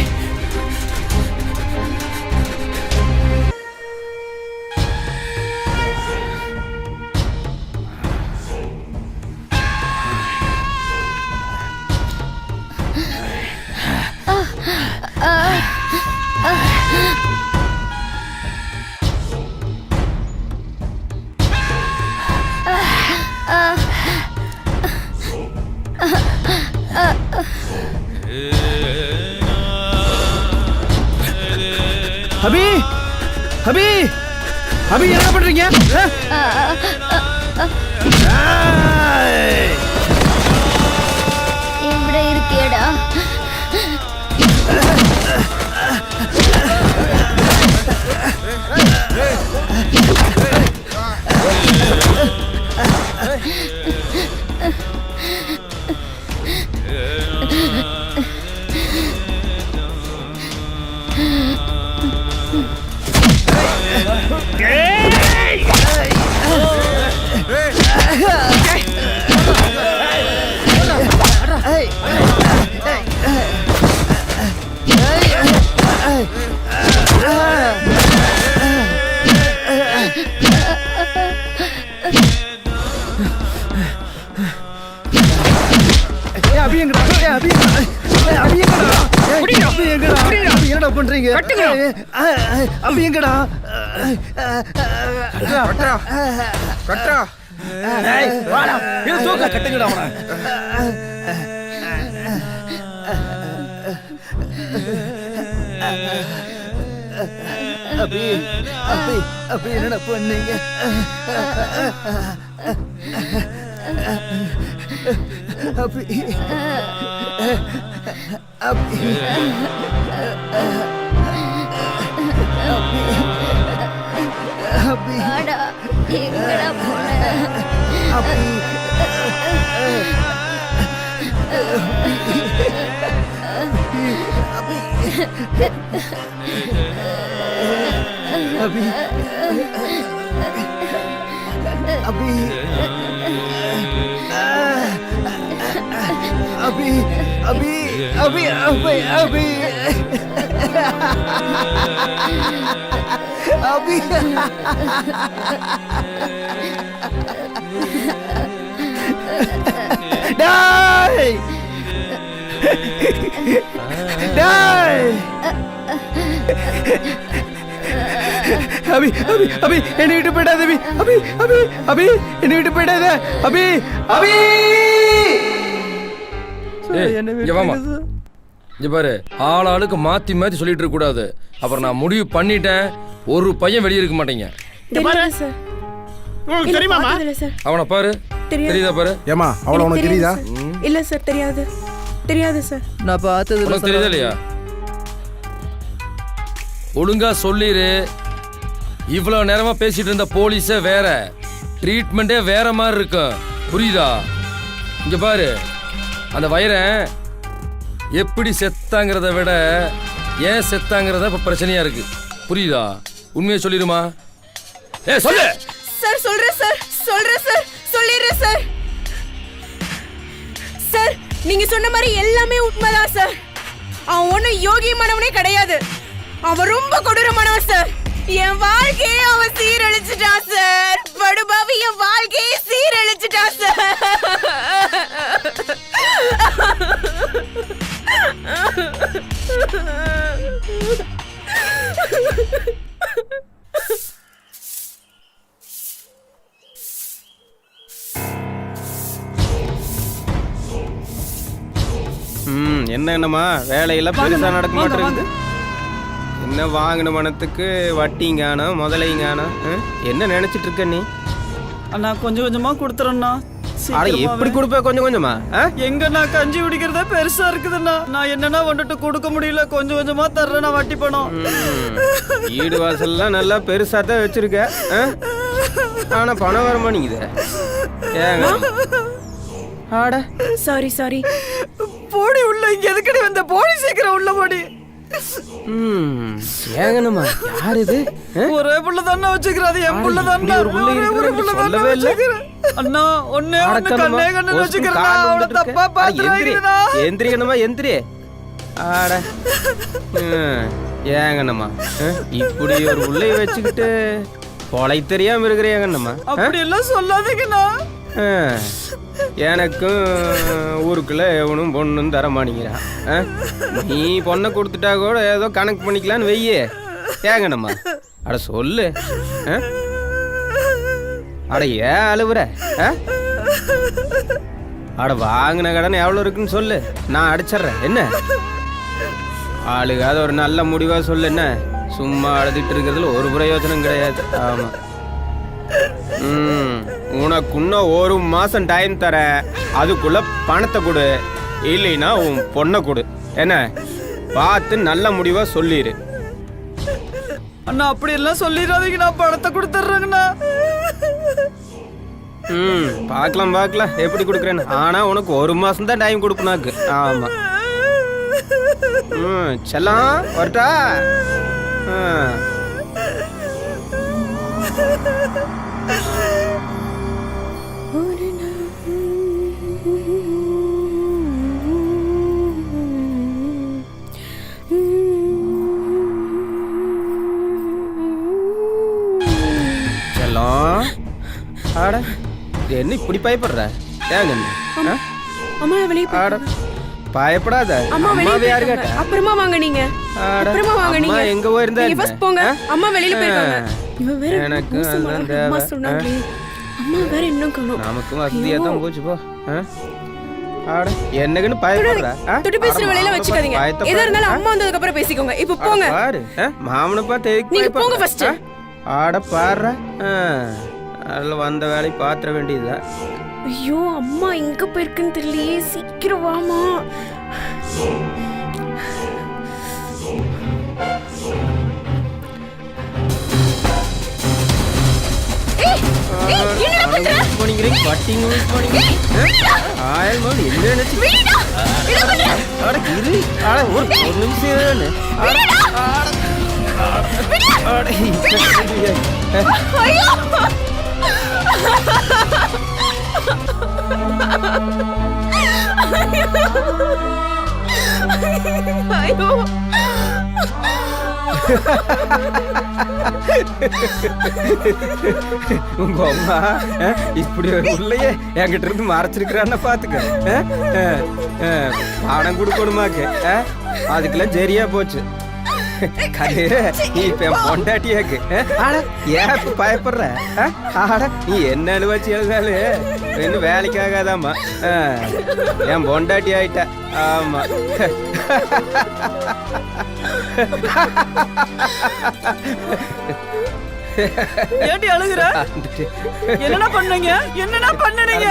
அபி அபி அபி என்ன பண்றீங்க ഇവിടെ இருக்கேடா என்னடா பண்றீங்க அப்படி எங்கடா கட்டா கட்டுங்கடா அவனை அபி அபி அபி என்னடா பண்ணீங்க? அபி அபி அபி வாடா, எங்கடா போன? அபி அபி அபி அபி அபி அபி அபி அபி அபி டேய் டேய் அபி அபி அபி என்னை விட்டு போயிடாத அபி அபி அபி அபி என்னை விட்டு போயிடாத அபி அபி இங்க வாமா. இங்க பாரு, ஆளுக்கு மாத்தி மாத்தி சொல்லிட்டு இருக்க கூடாது. அப்புறம் நான் முடிவு பண்ணிட்டேன், ஒரு பையன் வெளியே இருக்க மாட்டீங்க. சார் உங்களுக்கு தெரியுமாமா? அவனை பாரு, தெரியுதா பாரு? ஏமா அவள உனக்கு தெரியுதா? இல்ல சார், தெரியாது தெரியாது சார். நான் பார்த்தது இல்ல உனக்கு தெரியுதா இல்லையா? ஒழுங்கா சொல்லிரு. இவ்வளவு நேரமா பேசிட்டு இருந்த போலீஸே வேற, ட்ரீட்மெண்டே வேற மாதிரி இருக்கும். புரியுதா? இங்க பாரு, அந்த வைரன் எப்படி செத்தாங்கிறத விட ஏன் செத்தாங்கிறத இப்ப பிரச்சனையா இருக்கு. புரியுதா? உண்மையை சொல்லிடுமா? சொல்லு சார். சொல்றேன் சார், சொல்றேன் சார், சொல்லிடுறேன் சார். சார், நீங்க சொன்ன மாதிரி எல்லாமே உண்மைதான் சார். அவன் ஒன்னும் யோகியமானவனே கிடையாது. அவன் ரொம்ப கொடூரமானவன் சார். என் வாழ்க்கையே அவன் சீரழிச்சிட்டான் சார். படுபாவி என் வாழ்க்கையே சீரழிச்சிட்டான் சார். என்னம்மா வேலையெல்லாம் பெருசா நடக்க மாட்டேங்குது. என்ன வாங்கின பணத்துக்கு வட்டிங்கானா முதலைங்கானா? என்ன நினைச்சிட்டு இருக்க நீ? அண்ணா கொஞ்சம் கொஞ்சமா கொடுத்துறேண்ணா. எப்படி கொடுப்ப கொஞ்சம் கொஞ்சமா? எங்க நான் கஞ்சி குடிக்கிறதே பெருசா இருக்குதுண்ணா. நான் என்னன்னா வந்துட்டு கொடுக்க முடியல, கொஞ்சம் கொஞ்சமா தர்றேண்ணா வட்டி பணம். வீடு வாசல்லாம் நல்லா பெருசா தான் வச்சிருக்க, ஆனா பணம் வர மாட்டேங்குது. ஏங்க? Sorry sorry. போடி உள்ள, இங்க எதுக்கடி வந்த? போடி சீக்கிரம் உள்ள போடி. ஏங்கணுமா? யார் இது? ஒரே புள்ள தானே வச்சுக்கிறாது, என் புள்ள தானே. சொல்லவே இல்ல அண்ணா. ஒன்னே ஒண்ணு கண்ணே கண்ணு வச்சுக்கிறா. அவள தப்பா பாத்துறீங்கடா. எந்திரிக்கணுமா? எந்திரி. ஆட ஏங்கணுமா? இப்படி ஒரு உள்ளே வச்சுக்கிட்டு கொலை தெரியாம இருக்கிறேங்கண்ணம்மா. அப்படி எல்லாம் சொல்லாதீங்கண்ணா. எனக்கும் ஊருக்குள்ள எவனும் பொண்ணும் தர மாட்டேங்கிறான். நீ பொண்ணை கொடுத்துட்டா கூட ஏதோ கணக்கு பண்ணிக்கலான்னு வெய்யே. ஏங்கண்ணம்மா அட சொல்லு. அட ஏன் அழுவுற? அட வாங்கின கடன் எவ்வளோ இருக்குன்னு சொல்லு, நான் அடிச்சிட்றேன். என்ன ஆளுகாத ஒரு நல்ல முடிவா சொல்லு. என்ன சும்மா அழுதுட்டு இருக்கிறதுல ஒரு பிரயோஜனம் கிடையாது. ஆமா, உனக்கு இன்னும் ஒரு மாசம் டைம் தர, அதுக்குள்ள பணத்தை கொடு, இல்லைன்னா உன் பொண்ணை கொடு. என்ன பார்த்து நல்ல முடிவா சொல்லிடு. அண்ணா அப்படி எல்லாம் சொல்லிடாதீங்க, நான் பணத்தை கொடுத்துட்றேங்கண்ணா. பார்க்கலாம் பார்க்கலாம் எப்படி கொடுக்குறேன்னு. ஆனா உனக்கு ஒரு மாசம் தான் டைம் கொடுப்பனாக்கு. ஆமா. செல்லாம் வரட்டா? செல்லம் ஆட என்ன இப்படி பயப்படுற? ஏங்க அம்மா வெளியே பயப்படாத. அம்மா யாரு கேட்ட? அப்புறமா வாங்க நீங்க. அப்புறமா வாங்க நீங்க. எங்க போயிருந்தா? நீங்க ஃபர்ஸ்ட் போங்க. அம்மா வெளியில போயிருக்காங்க. இவ வேற எனக்கு அதான் தேவை. அம்மா சொன்னாங்க. அம்மா வேற இன்னும் காணோம். நமக்கு வசதியா தான் போச்சு போ. ஆட என்னக்குன்னு பயப்படுற தொட்டு பேசுற வேலையில வச்சுக்காதீங்க. எதா இருந்தாலும் அம்மா வந்ததுக்கு அப்புறம் பேசிக்கோங்க. இப்போ போங்க. பாரு மாமனை பார்த்து நீங்க போங்க ஃபர்ஸ்ட். ஆட பாரு அதில் வந்த வேலையை பாத்திர வேண்டியதுதான். ஐயோ அம்மா எங்க போயிருக்குன்னு தெரியலையே. சீக்கிரம் வாமா. ஐயோ உங்க அம்மா இப்படி ஒரு உள்ளயே என்கிட்ட இருந்து மறைச்சிருக்கிறான்னு பாத்துக்க. பணம் கொடுக்கணுமாக்கு அதுக்கெல்லாம் சரியா போச்சு. கண்ணு நீ இப்ப என் பொண்டாட்டியாக்கு ஏன் இப்ப பயப்படுற? நீ என்ன அழுவாச்சு எழுதாலும் இன்னும் வேலைக்கு ஆகாதாமா. என் பொண்டாட்டி ஆயிட்ட. ஆமா ஏண்டி அழுகுற? என்னடா பண்ணீங்க? என்னடா பண்ணீங்க?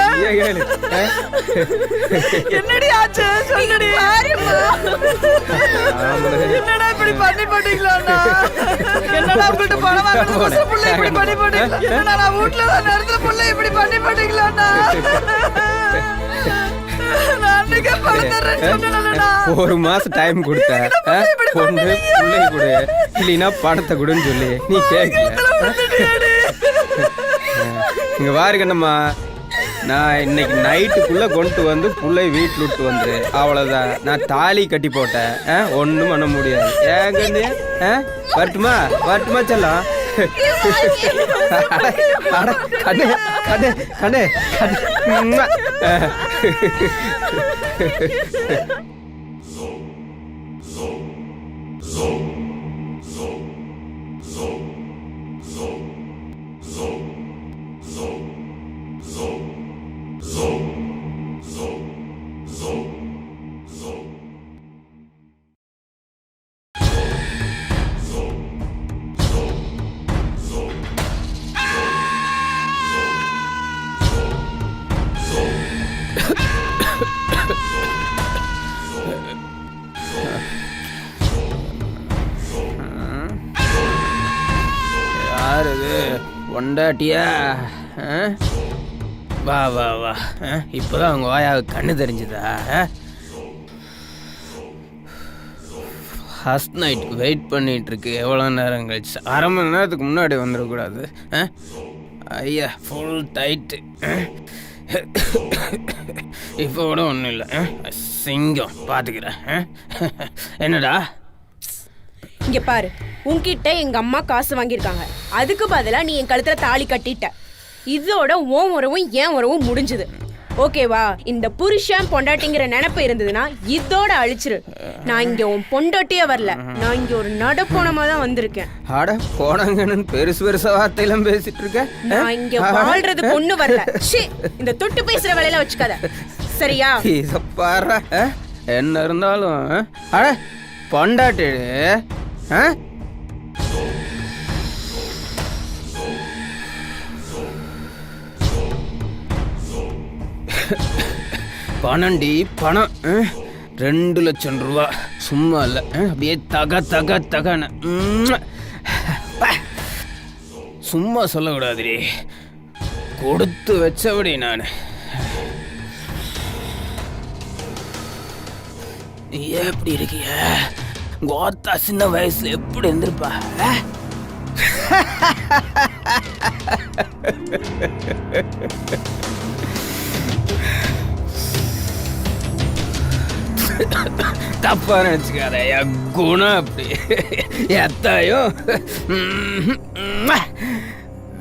என்னடி ஆச்சு சொல்லுடி. என்னடா இப்படி பண்ணி போட்டீங்களா? என்னடா உங்கள்ட்ட பணம் வாங்குறது புள்ள இப்படி பண்ணி போட்டீங்க? என்னடா நான் வீட்ல தான் நடந்துற புள்ள இப்படி பண்ணி போட்டீங்களா? ஒரு மாசம் டைம் கொடுத்த பொண்ணு பிள்ளை கொடு இல்லைன்னா பணத்தை கொடுன்னு சொல்லி நீ கேட்கல. இங்க பாருங்கண்ணம்மா, நான் இன்னைக்கு நைட்டுக்குள்ள கொண்டு வந்து பிள்ளை வீட்டில் விட்டு வந்து அவ்வளவுதான். நான் தாலி கட்டி போட்டேன், ஒன்றும் பண்ண முடியாது. ஏங்க வரட்டுமா வரட்டுமா செல்லாம். கண்ணே கண்ணே கண்ணே கண்ணே. யார் இது? பொண்டாட்டியா? வா வா வா. இப்போதான் அவங்க வாயாவுக்கு கண்ணு தெரிஞ்சுதா? ஃபர்ஸ்ட் நைட்டுக்கு வெயிட் பண்ணிட்டு இருக்கு. எவ்வளோ நேரம் கழிச்சு? அரை மணி நேரத்துக்கு முன்னாடி வந்துடக்கூடாது. ஐயா ஃபுல் டைட்டு. இப்போ கூட ஒன்றும் இல்லை. சிங்கம் பார்த்துக்கிறேன். என்னடா இங்க பாரு, உன்கிட்ட எங்க அம்மா காசு வாங்கியிருக்காங்க. அதுக்கு பதிலா நீ என் கழுத்துல தாலி கட்டிட்ட. இதோட உன் உறவும் என் உறவும் முடிஞ்சுது. ஓகேவா? இந்த புருஷன் பொண்டாட்டிங்கிற நினைப்பு இருந்ததுன்னா இதோட அழிச்சிரு. நான் இங்க உன் பொண்டாட்டியே வரல, நான் இங்க ஒரு நடப்போனமா தான் வந்திருக்கேன். ஆட போனாங்கன்னு பெருசு பெருசா வார்த்தையெல்லாம் பேசிட்டு இருக்க. நான் இங்க வாழ்றதுக்கு ஒண்ணு வரல. இந்த தொட்டு பேசுற வேலையில வச்சுக்காத, சரியா? இத பாரு, என்ன இருந்தாலும் அட பொண்டாட்டி பணம்டி பணம். 2 லட்சம் ரூபா சும்மா இல்லை, அப்படியே தக தக தகன. சும்மா சொல்லக்கூடாதுடி, கொடுத்து வச்சபடி நான். நீ எப்படி இருக்கிய? கோத்தா சின்ன வயசுல எப்படி இருந்திருப்பா? தப்பா நினைச்சுக்காத, என் குணம் அப்படி. எத்தாயும்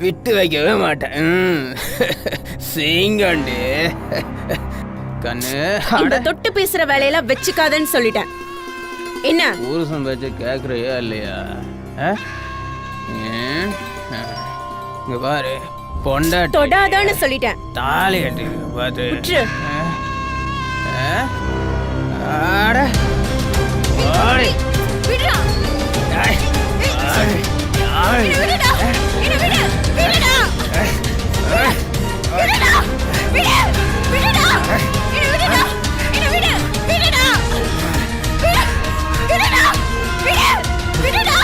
விட்டு வைக்கவே மாட்டேன். சீங்காண்டி கண்ணு. இந்த தொட்டு பேசுற வேலையில வச்சுக்காதன்னு சொல்லிட்டேன். என்ன புருஷன் பேச்ச கேக்குறியா இல்லையா? இங்க பாரு, பொண்டாட்டி தொடாதான்னு சொல்லிட்டேன். தாலி கட்டி பாத்து. ஆட ஓடி விடுடா ஏய். ஏய் விடுடா விடுடா விடுடா விடுடா விடுடா விடுடா விடுடா விடுடா விடுடா விடுடா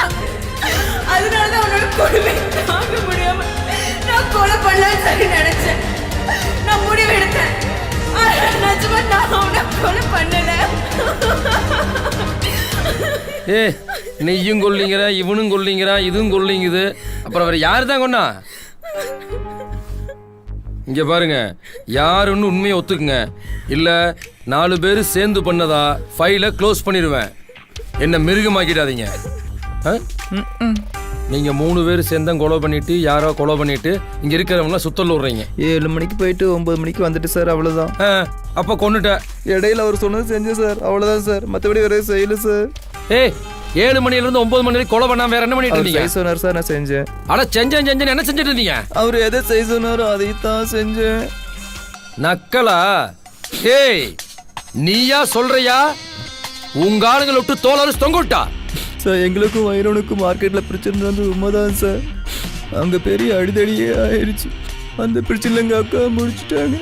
அதனாலதான் உன்னோட கொடுமை தாங்க முடியாம நான் கொலை பண்ணலாம்னு சொல்லி நினைச்சேன். நான் முடிவு எடுத்தேன். ஆனா நிஜமா நான் உன்னை கொலை பண்ணல. நீயும் கொல்லிங்கிற, இவனும் கொல்லிங்கிறான், இதுவும் கொல்லிங்குது. அப்புறம் வேற யாரு தான் கொண்டா? இங்க பாருங்க, யாருன்னு உண்மையை ஒத்துக்குங்க. இல்ல 4 பேர் சேர்ந்து பண்ணதா ஃபைலை க்ளோஸ் பண்ணிடுவேன். என்ன மிருகமாக்கிடாதீங்க. நீங்க 3 பேர் சேர்ந்து கொலை பண்ணிட்டு யாரோ கொலை பண்ணிட்டு இங்க இருக்கிறவங்களாம் சுத்தல் விடுறீங்க. 7 மணிக்கு போயிட்டு 9 மணிக்கு வந்துட்டு சார், அவ்வளவுதான். அப்ப கொண்டுட்ட இடையில அவர் சொன்னது செஞ்சேன் சார், அவ்வளவுதான் சார். மற்றபடி வேற செய்யல சார். 7 மணில இருந்து 9 மணி வரைக்கும் கொலை பண்ணாம வேற என்ன பண்ணிட்டு இருந்தீங்க? சொன்னார் சார், நான் செஞ்சேன். ஆனா செஞ்சேன் என்ன செஞ்சுட்டு இருந்தீங்க? அவர் எதை செய்ய சொன்னாரோ அதைத்தான் செஞ்சேன். நக்கலா? நீயா சொல்றியா? உங்க ஆளுங்களை விட்டு தோளாரு தொங்கவிட்டா சார். எங்களுக்கும் வைரனுக்கும் மார்க்கெட்ல பிரச்சனை வந்து உண்மைதான் சார். அங்க பெரிய அடிதடியே ஆயிடுச்சு. அந்த பிரச்சனை எங்க அக்கா முடிச்சுட்டாங்க.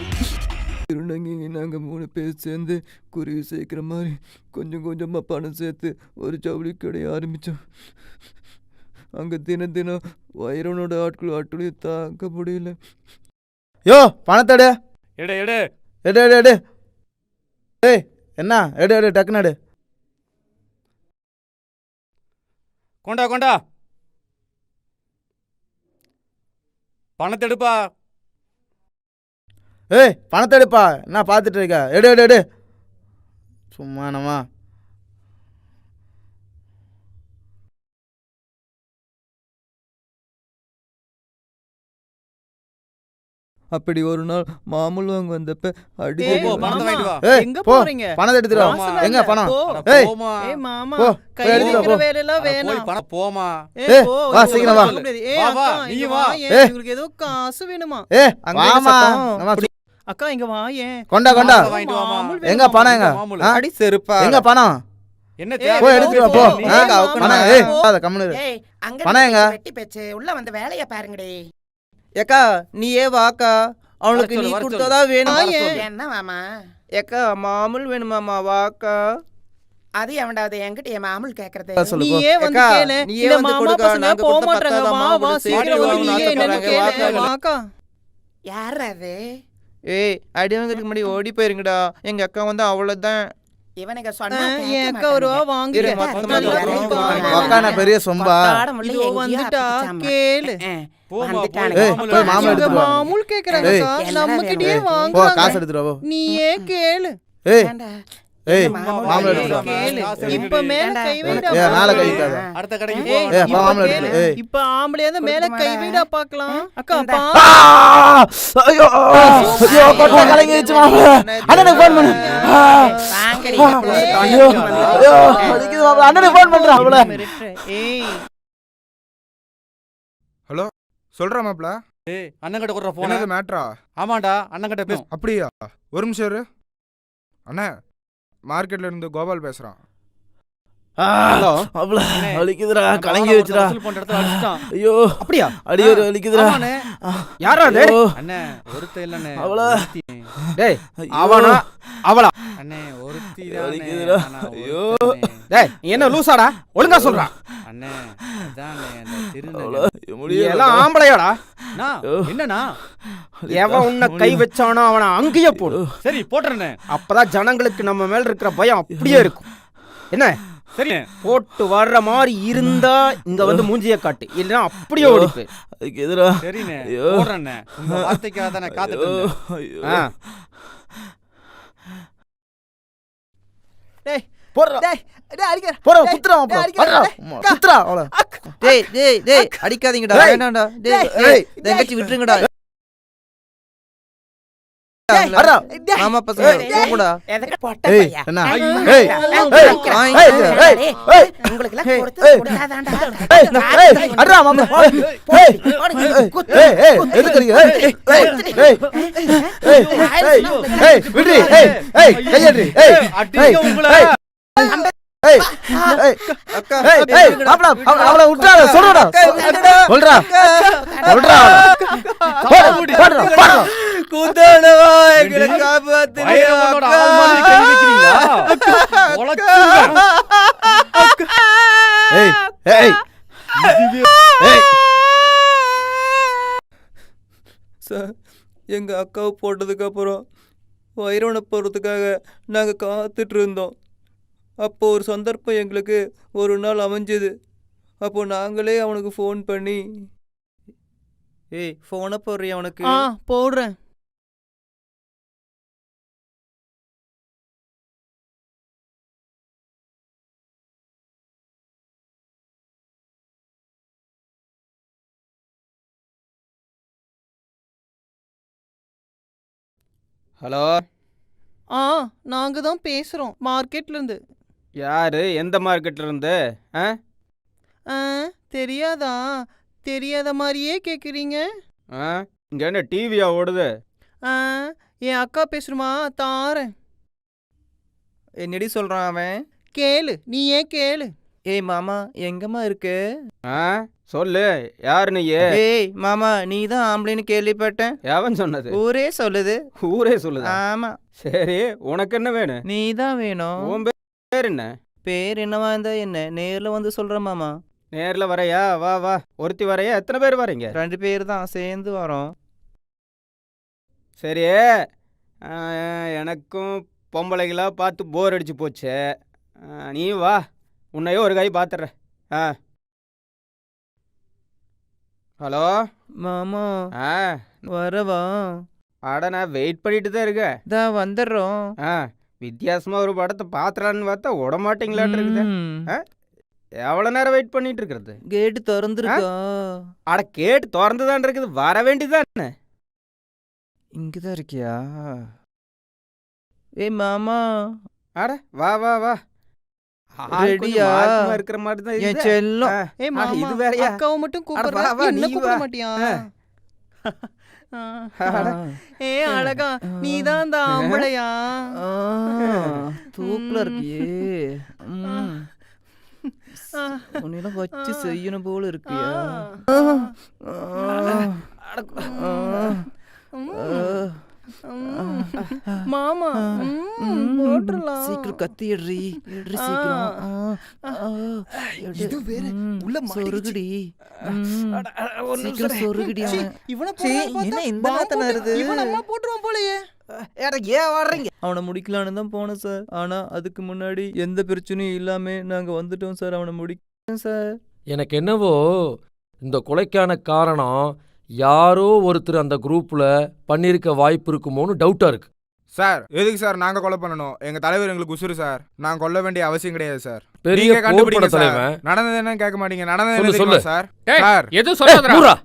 திருநங்கி நாங்கள் 3 பேர் சேர்ந்து குருவி சேர்க்குற மாதிரி கொஞ்சம் கொஞ்சமாக பணம் சேர்த்து ஒரு ஜவுளி கடை ஆரம்பித்தோம். அங்கே தினம் வைரனோட ஆட்களையும் தாக்க முடியல. யோ பணத்தடு எடு எடு எடு எடு எடு. ஏய் என்ன எடு எடு டக்குன்னு எடு. கொண்டா கொண்டா பணத்தை எடுப்பா. ஏய் பணத்தை எடுப்பா. என்ன பார்த்துட்டு இருக்க? எடு எடு எடு. சும்மா நம்ம அப்படி ஒரு நாள் மாமூல் வாங்க வந்தப்ப அடி. எங்க போறீங்க? பணத்தை எடுத்துட்டு வா. எங்க பணம்? ஏய் ஏய் மாமா போ கை எடுத்துட்டு இருக்கிற போ. வேலையெல்லாம் வேணாம். போய் பணம் போமா. ஏய் வா சீக்கிரம் வா. ஏய் வா, அக்கா நீ நீ வா. வா. ஏய். உங்களுக்கு ஏதோ காசு வேணுமா? ஏய் வாமா. நம்ம அக்கா இங்க வா. ஏன் கொண்டா கொண்டா. வாங்கிட்டு வாமா. எங்க பணம் எங்க? அடி செருப்பா. எங்க பணம்? என்ன போய் எடுத்துட்டு வா போ. பணம் ஏய் அத கம்முனு இரு. பணம் எங்க? வெட்டி பேச்சு உள்ள வந்து வேலைய பாருங்கடே. ஏக்கா நீயே வாக்கா, அவனுக்கு நீ வர சொல்லு. கொடுத்ததா வேணும். என்ன மாமா? ஏக்கா மாமூல் வேணுமாமா, வாக்கா. அது எவன்டாவது என்கிட்ட என் மாமூல் கேக்குறது. நீயே வந்து கேளு. இந்த மாமா பசங்க போக மாட்டாங்க. வா வா சீக்கிரம் வந்து நீயே என்னன்னு கேளு. வாக்கா. யார் அது? ஏய் அடிவங்களுக்கு முன்னாடி ஓடி போயிருங்கடா. எங்க அக்கா வந்து அவ்வளவுதான். இவனுக்கு சொன்னா என் அக்கா வருவா வாங்க. உக்கான பெரிய சொம்பா. இதோ வந்துட்டா கேளு. ஏய் போய் மாமா எடுத்து வா. மாமூல் கேக்குறாங்க. நம்ம கிட்டயே போ வாங்குறாங்க. காசு எடுத்துட்டு வா. நீயே கேளு. ஏய் ஏய் மாமா எடுத்துட்டு வா. கேளு. இப்ப மேல கை வைடா. ஏய் மேல கை வைக்காத. அடுத்த கடைக்கு ஏய், போ. ஏய் அப்பா மாமா எடுத்துட்டு வா. ஏய் இப்ப ஆம்பளையா தான் மேல கை வைடா பார்க்கலாம். அக்கா பா. ஐயோ ஐயோ கொட்டை கலங்கிடுச்சு மாமா. அண்ணனுக்கு ஃபோன் பண்ணு. ஐயோ ஐயோ வலிக்குது மாமா. அண்ணனுக்கு ஃபோன் பண்றேன் அவள. ஏய் ஹலோ சொல்றா மாப்ள. ஏய் அண்ணன் கிட்ட கொடுற போன். என்னது மேட்ரா? ஆமாடா அண்ணன் கிட்ட பேசு. அப்படியா? ஒரு நிமிஷம் இரு. அண்ணா மார்க்கெட்ல இருந்து கோபால் பேசுறான். ஹலோ அவள வலிக்குதுடா, கலங்கி வச்சுடா. வசூல் பண்ற இடத்துல அடிச்சிட்டான். ஐயோ அப்படியா? அடியோரு வலிக்குதுடா. ஆமாண்ணே. யாரா அது? அண்ணே ஒருத்த இல்லண்ணே. அவள. டேய் அவனா அவளா? அண்ணே ஒருத்தி வலிக்குதுடா. தான். ஐயோ டேய் நீ என்ன லூசாடா? ஒழுங்கா சொல்றா. அண்ணே அதானே அந்த அவள திருநங்கை. முடியல. எல்லாம் ஆம்பளையாடா? என்னண்ணா? எவன் உன்னை கை வச்சானோ அவனை அங்கேயே போடு. சரி போட்டுறேண்ணே. அப்பதான் ஜனங்களுக்கு நம்ம மேல இருக்கிற பயம் அப்படியே இருக்கும். என்ன சரி போட்டு வர்ற மாதிரி இருந்தா இங்க வந்து மூஞ்சிய காட்டு, இல்லைன்னா அப்படியே ஓடிப்பு. அதுக்கு எதிரா சரிண்ணே போடுறேண்ணே. உங்க வார்த்தைக்காக தான் நான் காத்துட்டு இருந்தேன். டேய் போறா. டேய் டேய் அடிக்க. போறா குத்துறா மாப்ள. போறா குத்துறா அவள. டேய் டேய் டேய் அடிக்காதீங்கடா. வேணாம்டா. டேய் ஏய் தங்கச்சி விட்டுருங்கடா. மாமா பசங்க போங்கடா. ஏய் அண்ணா சார் எங்க அக்காவை போட்டதுக்கு அப்புறம் வைரவனை போகிறதுக்காக நாங்கள் காத்துட்டு இருந்தோம். அப்போ ஒரு சந்தர்ப்பம் எங்களுக்கு ஒரு நாள் அமைஞ்சது. அப்போ நாங்களே அவனுக்கு ஃபோன் பண்ணி, ஏய் ஃபோனை போடுறியா அவனுக்கு? போடுறேன். ஹலோ, நாங்கள் தான் பேசுகிறோம் மார்க்கெட்லேருந்து. யாரு? எந்த மார்க்கெட்ல இருந்து? தெரியாதா? தெரியாத மாதிரியே கேட்குறீங்க. இங்க என்ன டிவியா ஓடுது? என் அக்கா பேசுகிறமா தாரேன். என்னடி சொல்கிறான் அவன்? கேளு, நீ ஏன் கேளு. ஏய் மாமா எங்கம்மா இருக்கு? சொல்லு, யாரு நீ? ஏய் மாமா நீ தான் ஆம்பளைன்னு கேள்விப்பட்டேன். எவன் சொன்னது? ஊரே சொல்லுது. ஊரே சொல்லுது? ஆமா. சரி, உனக்கு என்ன வேணும்? நீ தான் வேணும். உன் பேர் என்ன? பேர் என்னவா இருந்தா என்ன, நேரில் வந்து சொல்கிறேன் மாமா. நேர்ல வரையா? வா வா. ஒருத்தி வரையா? எத்தனை பேர் வரீங்க? 2 பேர் தான் சேர்ந்து வரோம். சரி, எனக்கும் பொம்பளைகளா பார்த்து போர் அடிச்சு போச்சு. நீ வா, உன்னையோ ஒரு கை பார்த்துட்றேன். ஹலோ மாமா, வரவா? அட, நான் வெயிட் பண்ணிட்டு தான் இருக்கேன். தான் வந்துடுறோம். வித்தியாசமா ஒரு படத்தை பார்த்துலான்னு பார்த்தா விட மாட்டீங்களாட்டு இருக்குது. எவ்வளோ நேரம் வெயிட் பண்ணிட்டு இருக்கிறது? கேட்டு திறந்துருக்கா? அட, கேட்டு திறந்துதான் இருக்குது, வர வேண்டியதானே. இங்கதான் இருக்கியா? ஏய் மாமா. அட வா வா வா. ரெடியா? இருக்கிற மாதிரி தான் என் செல்லம். ஏய் மாமா, இது வேறயா? அக்காவை மட்டும் கூப்பிடுற, என்ன கூப்பிட மாட்டியா? ஏய் அழகா, நீதான் அந்த ஆம்பளையா? தூக்குல இருக்கியே. உன்னையெல்லாம் வச்சு செய்யணும் போல இருக்கியா? மாமா போட்டுறலாம். சீக்கிரம் கத்தி எடுறி சீக்கிரம். இது வேற உள்ள சொருகுடி. சீக்கிரம் சொருகுடி. இவனை என்ன இந்த நாத்தனா வருது? இவன் அம்மா போட்டுருவான் போலயே. ஏன் வர்றீங்க? அவனை முடிக்கலான்னு தான் போனேன் சார். ஆனா அதுக்கு முன்னாடி எந்த பிரச்சனையும் இல்லாம நாங்க வந்துட்டோம் சார். அவனை முடிக்கணும் சார். எனக்கு என்னவோ இந்த கொலைக்கான காரணம் யாரோ ஒருத்தர் அந்த குரூப்ல பண்ணிருக்க வாய்ப்பு இருக்குமோன்னு டவுட்டா இருக்கு. சார் எதுக்கு சார் நாங்க கொலை பண்ணணும்? எங்க தலைவர் எங்களுக்கு உசுறு சார். நாங்க கொல்ல வேண்டிய அவசியம் கிடையாது சார். பெரிய கண்டுபிடிங்க சார். தலைவன் நடந்தது என்னன்னு கேட்க மாட்டீங்க. நடந்தது சொல்லு, என்ன சொல்லு. சார்? ஏய், சார் எது சொல்லாதடா.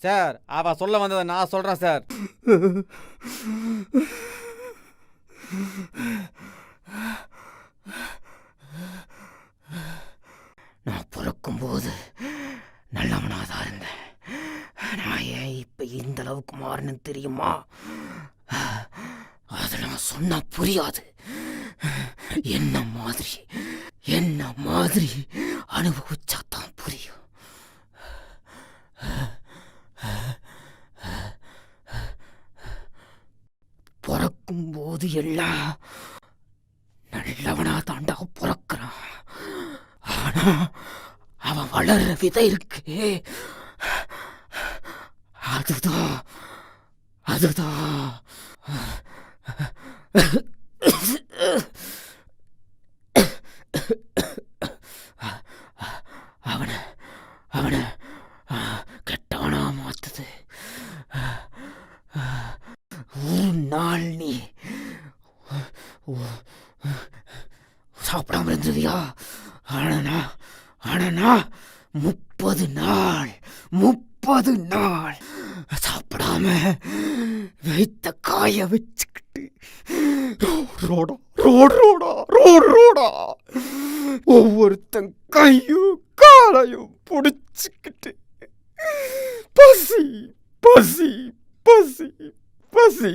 சார், அவ சொல்ல வந்ததை நான் சொல்றேன் சார். நான் பிறக்கும்போது நல்லவனாதான் இருந்தேன். நான் ஏன் இப்ப இந்த அளவுக்கு மாறினு தெரியுமா? அதை நான் சொன்னா புரியாது. என்ன மாதிரி அனுபவிச்சாதான் புரியும். பிறக்கும்போது எல்லாம் நல்லவனா தாண்டா பிறக்கிறான். ஆனா அவன் வளர்ற விதை இருக்கு, அதுதான் அவனை கெட்டவனா மாத்துது. ஒரு நாள் நீ சாப்பிடாம இருந்ததியா? ஆனா 30 நாள் சாப்பிடாம வைத்த காய வச்சுக்கிட்டு ரோடா ரோடு ரோடா ரோடு ரோடா ஒவ்வொருத்தன் கையும் காலையும் பிடிச்சிக்கிட்டு பசி பசி பசி பசி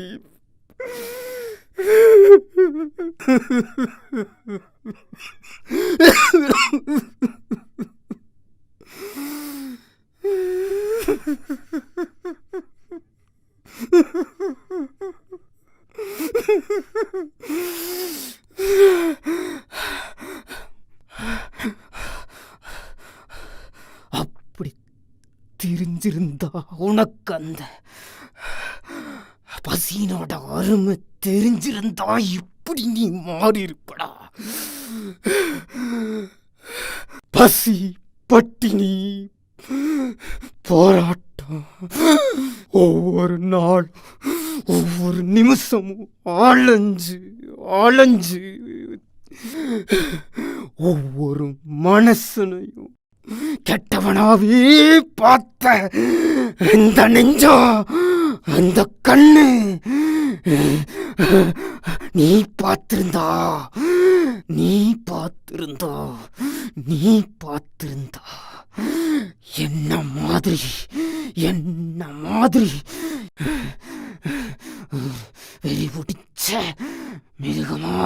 அப்படி தெரிஞ்சிருந்தா உனக்கு அந்த பசியினோட அருமை தெரிஞ்சிருந்தா இப்படி நீ மாறி இருப்படா. பசி பட்டினி போராட்டம் ஒவ்வொரு நாள் ஒவ்வொரு நிமிஷமும் ஆளஞ்சு ஆளஞ்சு ஒவ்வொரு மனசனையும் கெட்டவனாவே பார்த்த அந்த நெஞ்சம் அந்த கண்ணு நீ பார்த்திருந்தா நீ பார்த்திருந்தா நீ பார்த்திருந்தா என்ன மாதிரி வெறி பிடிச்ச மிருகமா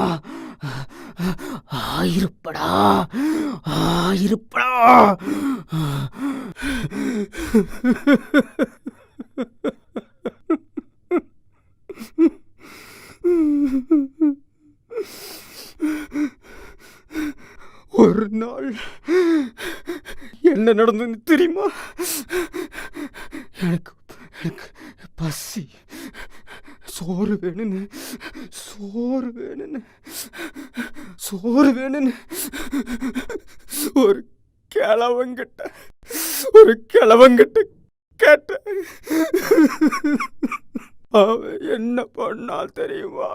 ஆயிருப்படா ஆயிருப்படா. ஒரு நாள் என்ன நடந்ததுன்னு தெரியுமா? எனக்கு எனக்கு பசி சோறு வேணும்னு சோறு வேணும்னு சோறு வேணும்னு ஒரு கிழவங்கிட்ட கேட்டேன். அவன் என்ன பண்ணா தெரியுமா?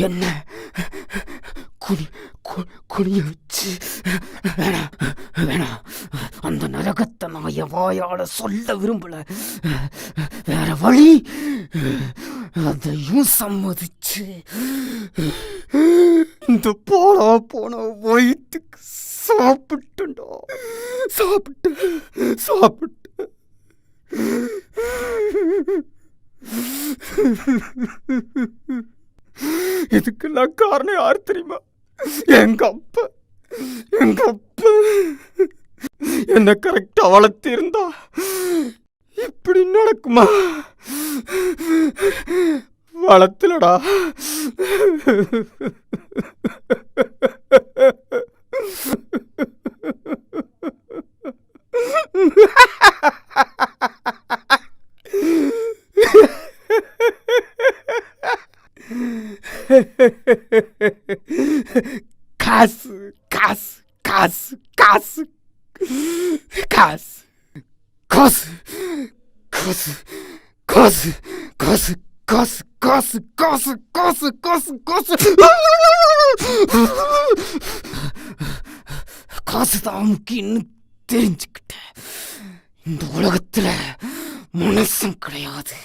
என்ன குனிய வச்சு வேணாம் அந்த நரகத்தை நான் என் வாயால சொல்ல விரும்பல. வேற வழி அதையும் சம்மதிச்சு இந்த போன வயிற்றுக்கு சாப்பிட்டுண்டா சாப்பிட்டு இதுக்கெல்லாம் காரணம் யார் தெரியுமா? எங்க அப்பா என்ன கரெக்டா வளர்த்திருந்தா இப்படி நடக்குமா? வளர்த்துலடா. காசு காசு காசு காசு காசு காசு காசு காசு காசு காசு காசு காசு காசு காசு காசு காசுதான் முக்கியம்னு தெரிஞ்சுக்கிட்டேன். இந்த உலகத்துல மனசும் கிடையாது,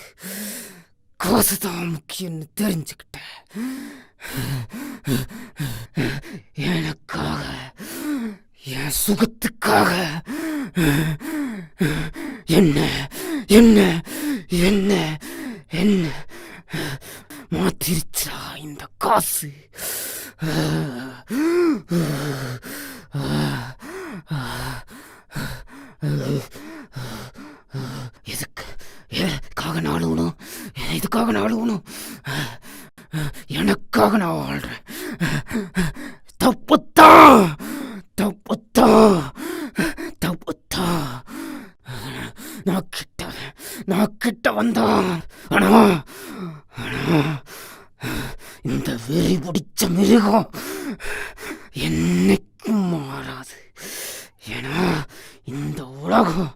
காசுதான் முக்கியம்னு தெரிஞ்சுக்கிட்டேன். எனக்காக என் சுகத்துக்காக என்ன என்ன என்ன என்ன மாத்திருச்சா இந்த காசு. எதுக்காக நான் அழுகணும்? இதுக்காக நான் அழுகணும்? எனக்காக நான் வாழ்றேன். தப்புத்தான் தப்புத்தான் தப்புத்தான். நான் கிட்ட வந்தான். ஆனா இந்த வெறி பிடிச்ச மிருகம் என்னைக்கும் மாறாது. ஏன்னா இந்த உலகம்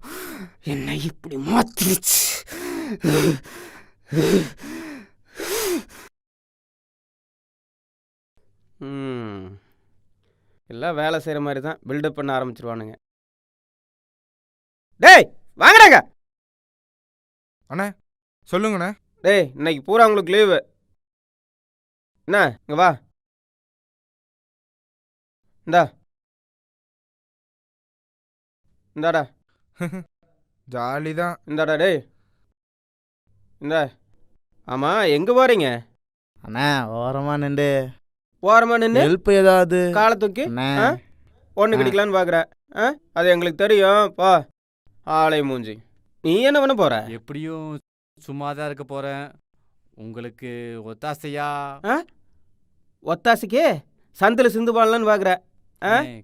என்னை இப்படி மாத்திருச்சு. எல்லாம் வேலை செய்கிற மாதிரி தான் பில்டப் பண்ண ஆரம்பிச்சிருவானுங்க. டேய் வாங்கடாங்க. அண்ணே சொல்லுங்கண்ணே. டேய் இன்னைக்கு பூரா உங்களுக்கு லீவு. என்ன இங்க வா. இந்தாடா ஜாலி தான். இந்தாடா டேய் இந்தா. ஆமாம் எங்கே போகிறீங்க? அண்ணா ஓரமா நின்று ஓரமா நின்று ஹெல்ப் ஏதாவது காலை தூக்கி ஒன்று கிடைக்கலான்னு பார்க்குற. அது எங்களுக்கு தெரியும். பா ஆலை மூஞ்சி. நீ என்ன பண்ண போற? எப்படியும் சும்மா தான் இருக்க போகிறேன். உங்களுக்கு ஒத்தாசையா? ஒத்தாசைக்கு சந்தில் சிந்து பாடலான்னு பார்க்குற.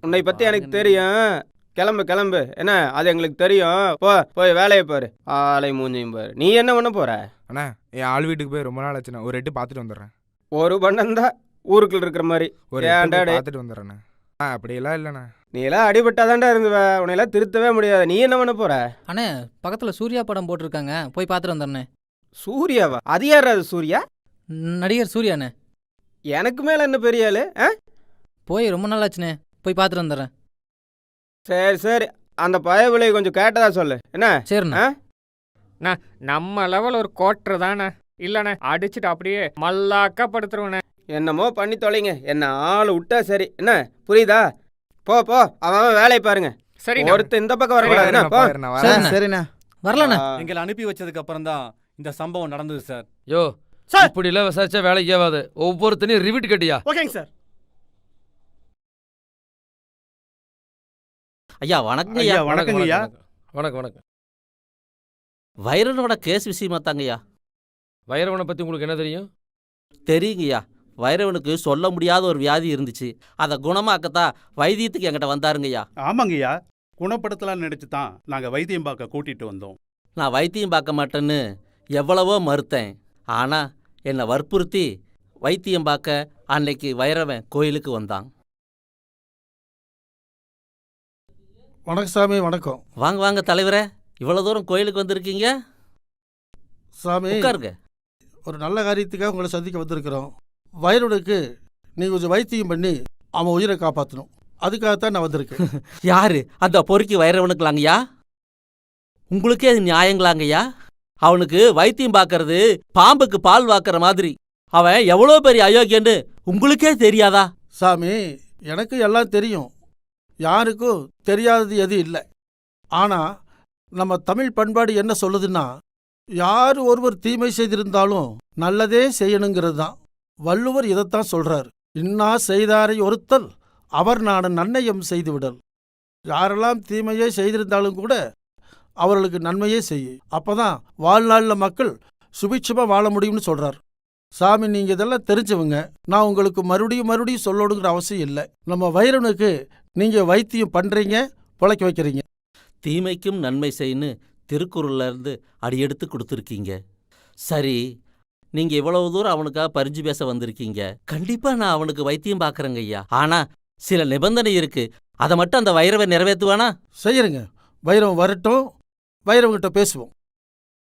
உன்னை பற்றி எனக்கு தெரியும். கிளம்பு கிளம்பு. என்ன அது எங்களுக்கு தெரியும். போய் வேலையை பாரு. ஆலை மூஞ்சியும் பாரு. நீ என்ன பண்ண போற? அண்ணா என் ஆள் வீட்டுக்கு போய் ரொம்ப நாள் ஆச்சுண்ணா. ஒரு எட்டு பார்த்துட்டு வந்துடுறேன். ஒரு பண்ணம் தான் ஊருக்குள்ள இருக்கிற மாதிரி. ஒரு பார்த்துட்டு வந்துடுறேண்ணா. அப்படியெல்லாம் இல்லைண்ணா. நீ எல்லாம் அடிபட்டாதான்டா இருந்துவ. உன்னையெல்லாம் திருத்தவே முடியாது. நீ என்ன பண்ண போற? அண்ணே பக்கத்தில் சூர்யா படம் போட்டிருக்காங்க, போய் பார்த்துட்டு வந்துடுறேன். சூர்யாவா? அது யார்? அது சூர்யா? நடிகர் சூர்யாண்ணே. எனக்கு மேலே என்ன பெரிய ஆளு? போய் ரொம்ப நாள் ஆச்சுண்ணே, போய் பார்த்துட்டு வந்துடுறேன். சரி சரி, அந்த பய விலை கொஞ்சம் கேட்டதா சொல்லு. என்ன? சரிண்ணா. நம்ம லெவல் ஒரு கோட்டர் தானே இல்லைண்ணே, அடிச்சுட்டு அப்படியே மல்லாக்கா படுத்துருவேண்ணே. என்னமோ பண்ணி தொலைங்க, என்ன ஆள் விட்டா சரி. என்ன புரியுதா? போ போ, அவன் வேலையை பாருங்க. சரி, ஒருத்தர் இந்த பக்கம் வரக்கூடாது. சரிண்ணா வரலண்ணா. எங்களை அனுப்பி வச்சதுக்கு அப்புறம் தான் இந்த சம்பவம் நடந்தது சார். யோ இப்படி எல்லாம் விசாரிச்சா வேலைக்கு ஆகாது. ஒவ்வொருத்தனையும் ரிவிட் கட்டியா? ஓகேங்க சார். ஐயா வணக்கம் ஐயா. வணக்கங்க ஐயா. வணக்கம் வணக்கம். வைரனோட கேஸ் விஷயமா தாங்கய்யா. வைரவனை பற்றி உங்களுக்கு என்ன தெரியும்? தெரியுங்கய்யா, வைரவனுக்கு சொல்ல முடியாத ஒரு வியாதி இருந்துச்சு. அதை குணமாக்கத்தான் வைத்தியத்துக்கு என்கிட்ட வந்தாருங்கய்யா. ஆமாங்கய்யா, குணப்படுத்தலாம்னு நினச்சி தான் நாங்கள் வைத்தியம் பார்க்க கூட்டிகிட்டு வந்தோம். நான் வைத்தியம் பார்க்க மாட்டேன்னு எவ்வளவோ மறுத்தேன். ஆனால் என்னை வற்புறுத்தி வைத்தியம் பார்க்க அன்னைக்கு வைரவன் கோயிலுக்கு வந்தான். வணக்கம் சாமி. வணக்கம். வாங்க வாங்க தலைவரே, இவ்வளோ தூரம் கோயிலுக்கு வந்திருக்கீங்க. சாமி உட்காருங்க. ஒரு நல்ல காரியத்துக்காக உங்களை சந்திக்க வந்திருக்கிறோம். வைரவனுக்கு நீங்கள் கொஞ்சம் வைத்தியம் பண்ணி அவன் உயிரை காப்பாற்றணும். அதுக்காகத்தான் நான் வந்திருக்கேன். யாரு அந்த பொறுக்கி வைரவனுக்குலாங்கய்யா? உங்களுக்கே அது நியாயங்களாங்கய்யா? அவனுக்கு வைத்தியம் பார்க்கறது பாம்புக்கு பால் வாக்குற மாதிரி. அவன் எவ்வளோ பெரிய அயோக்கியன்னு உங்களுக்கே தெரியாதா? சாமி எனக்கு எல்லாம் தெரியும், யாருக்கும் தெரியாதது எதுவும் இல்லை. ஆனால் நம்ம தமிழ் பண்பாடு என்ன சொல்லுதுன்னா, யார் ஒருவர் தீமை செய்திருந்தாலும் நல்லதே செய்யணுங்கிறது தான். வள்ளுவர் இதைத்தான் சொல்றார். இன்னா செய்தாரை ஒருத்தல் அவர் நாட நன்னயம் செய்துவிடல். யாரெல்லாம் தீமையே செய்திருந்தாலும் கூட அவர்களுக்கு நன்மையே செய்யும். அப்பதான் வாழ்நாளில் மக்கள் சுபிட்சமாக வாழ முடியும்னு சொல்றார். சாமி நீங்கள் இதெல்லாம் தெரிஞ்சவங்க, நான் உங்களுக்கு மறுபடியும் சொல்லணுங்கிற அவசியம் இல்லை. நம்ம வைரவனுக்கு நீங்கள் வைத்தியம் பண்ணுறீங்க, பிழைக்க வைக்கிறீங்க. தீமைக்கும் நன்மை செய்யு திருக்குறள்ல இருந்து அடியெடுத்து கொடுத்துருக்கீங்க. சரி, நீங்கள் இவ்வளவு தூரம் அவனுக்காக பரிஞ்சு பேச வந்திருக்கீங்க. கண்டிப்பாக நான் அவனுக்கு வைத்தியம் பார்க்குறேங்க ஐயா. ஆனால் சில நிபந்தனை இருக்கு, அதை மட்டும் அந்த வைரவை நிறைவேற்றுவானா? செய்யறங்க. வைரவன் வரட்டும், வைரவங்கிட்ட பேசுவோம்.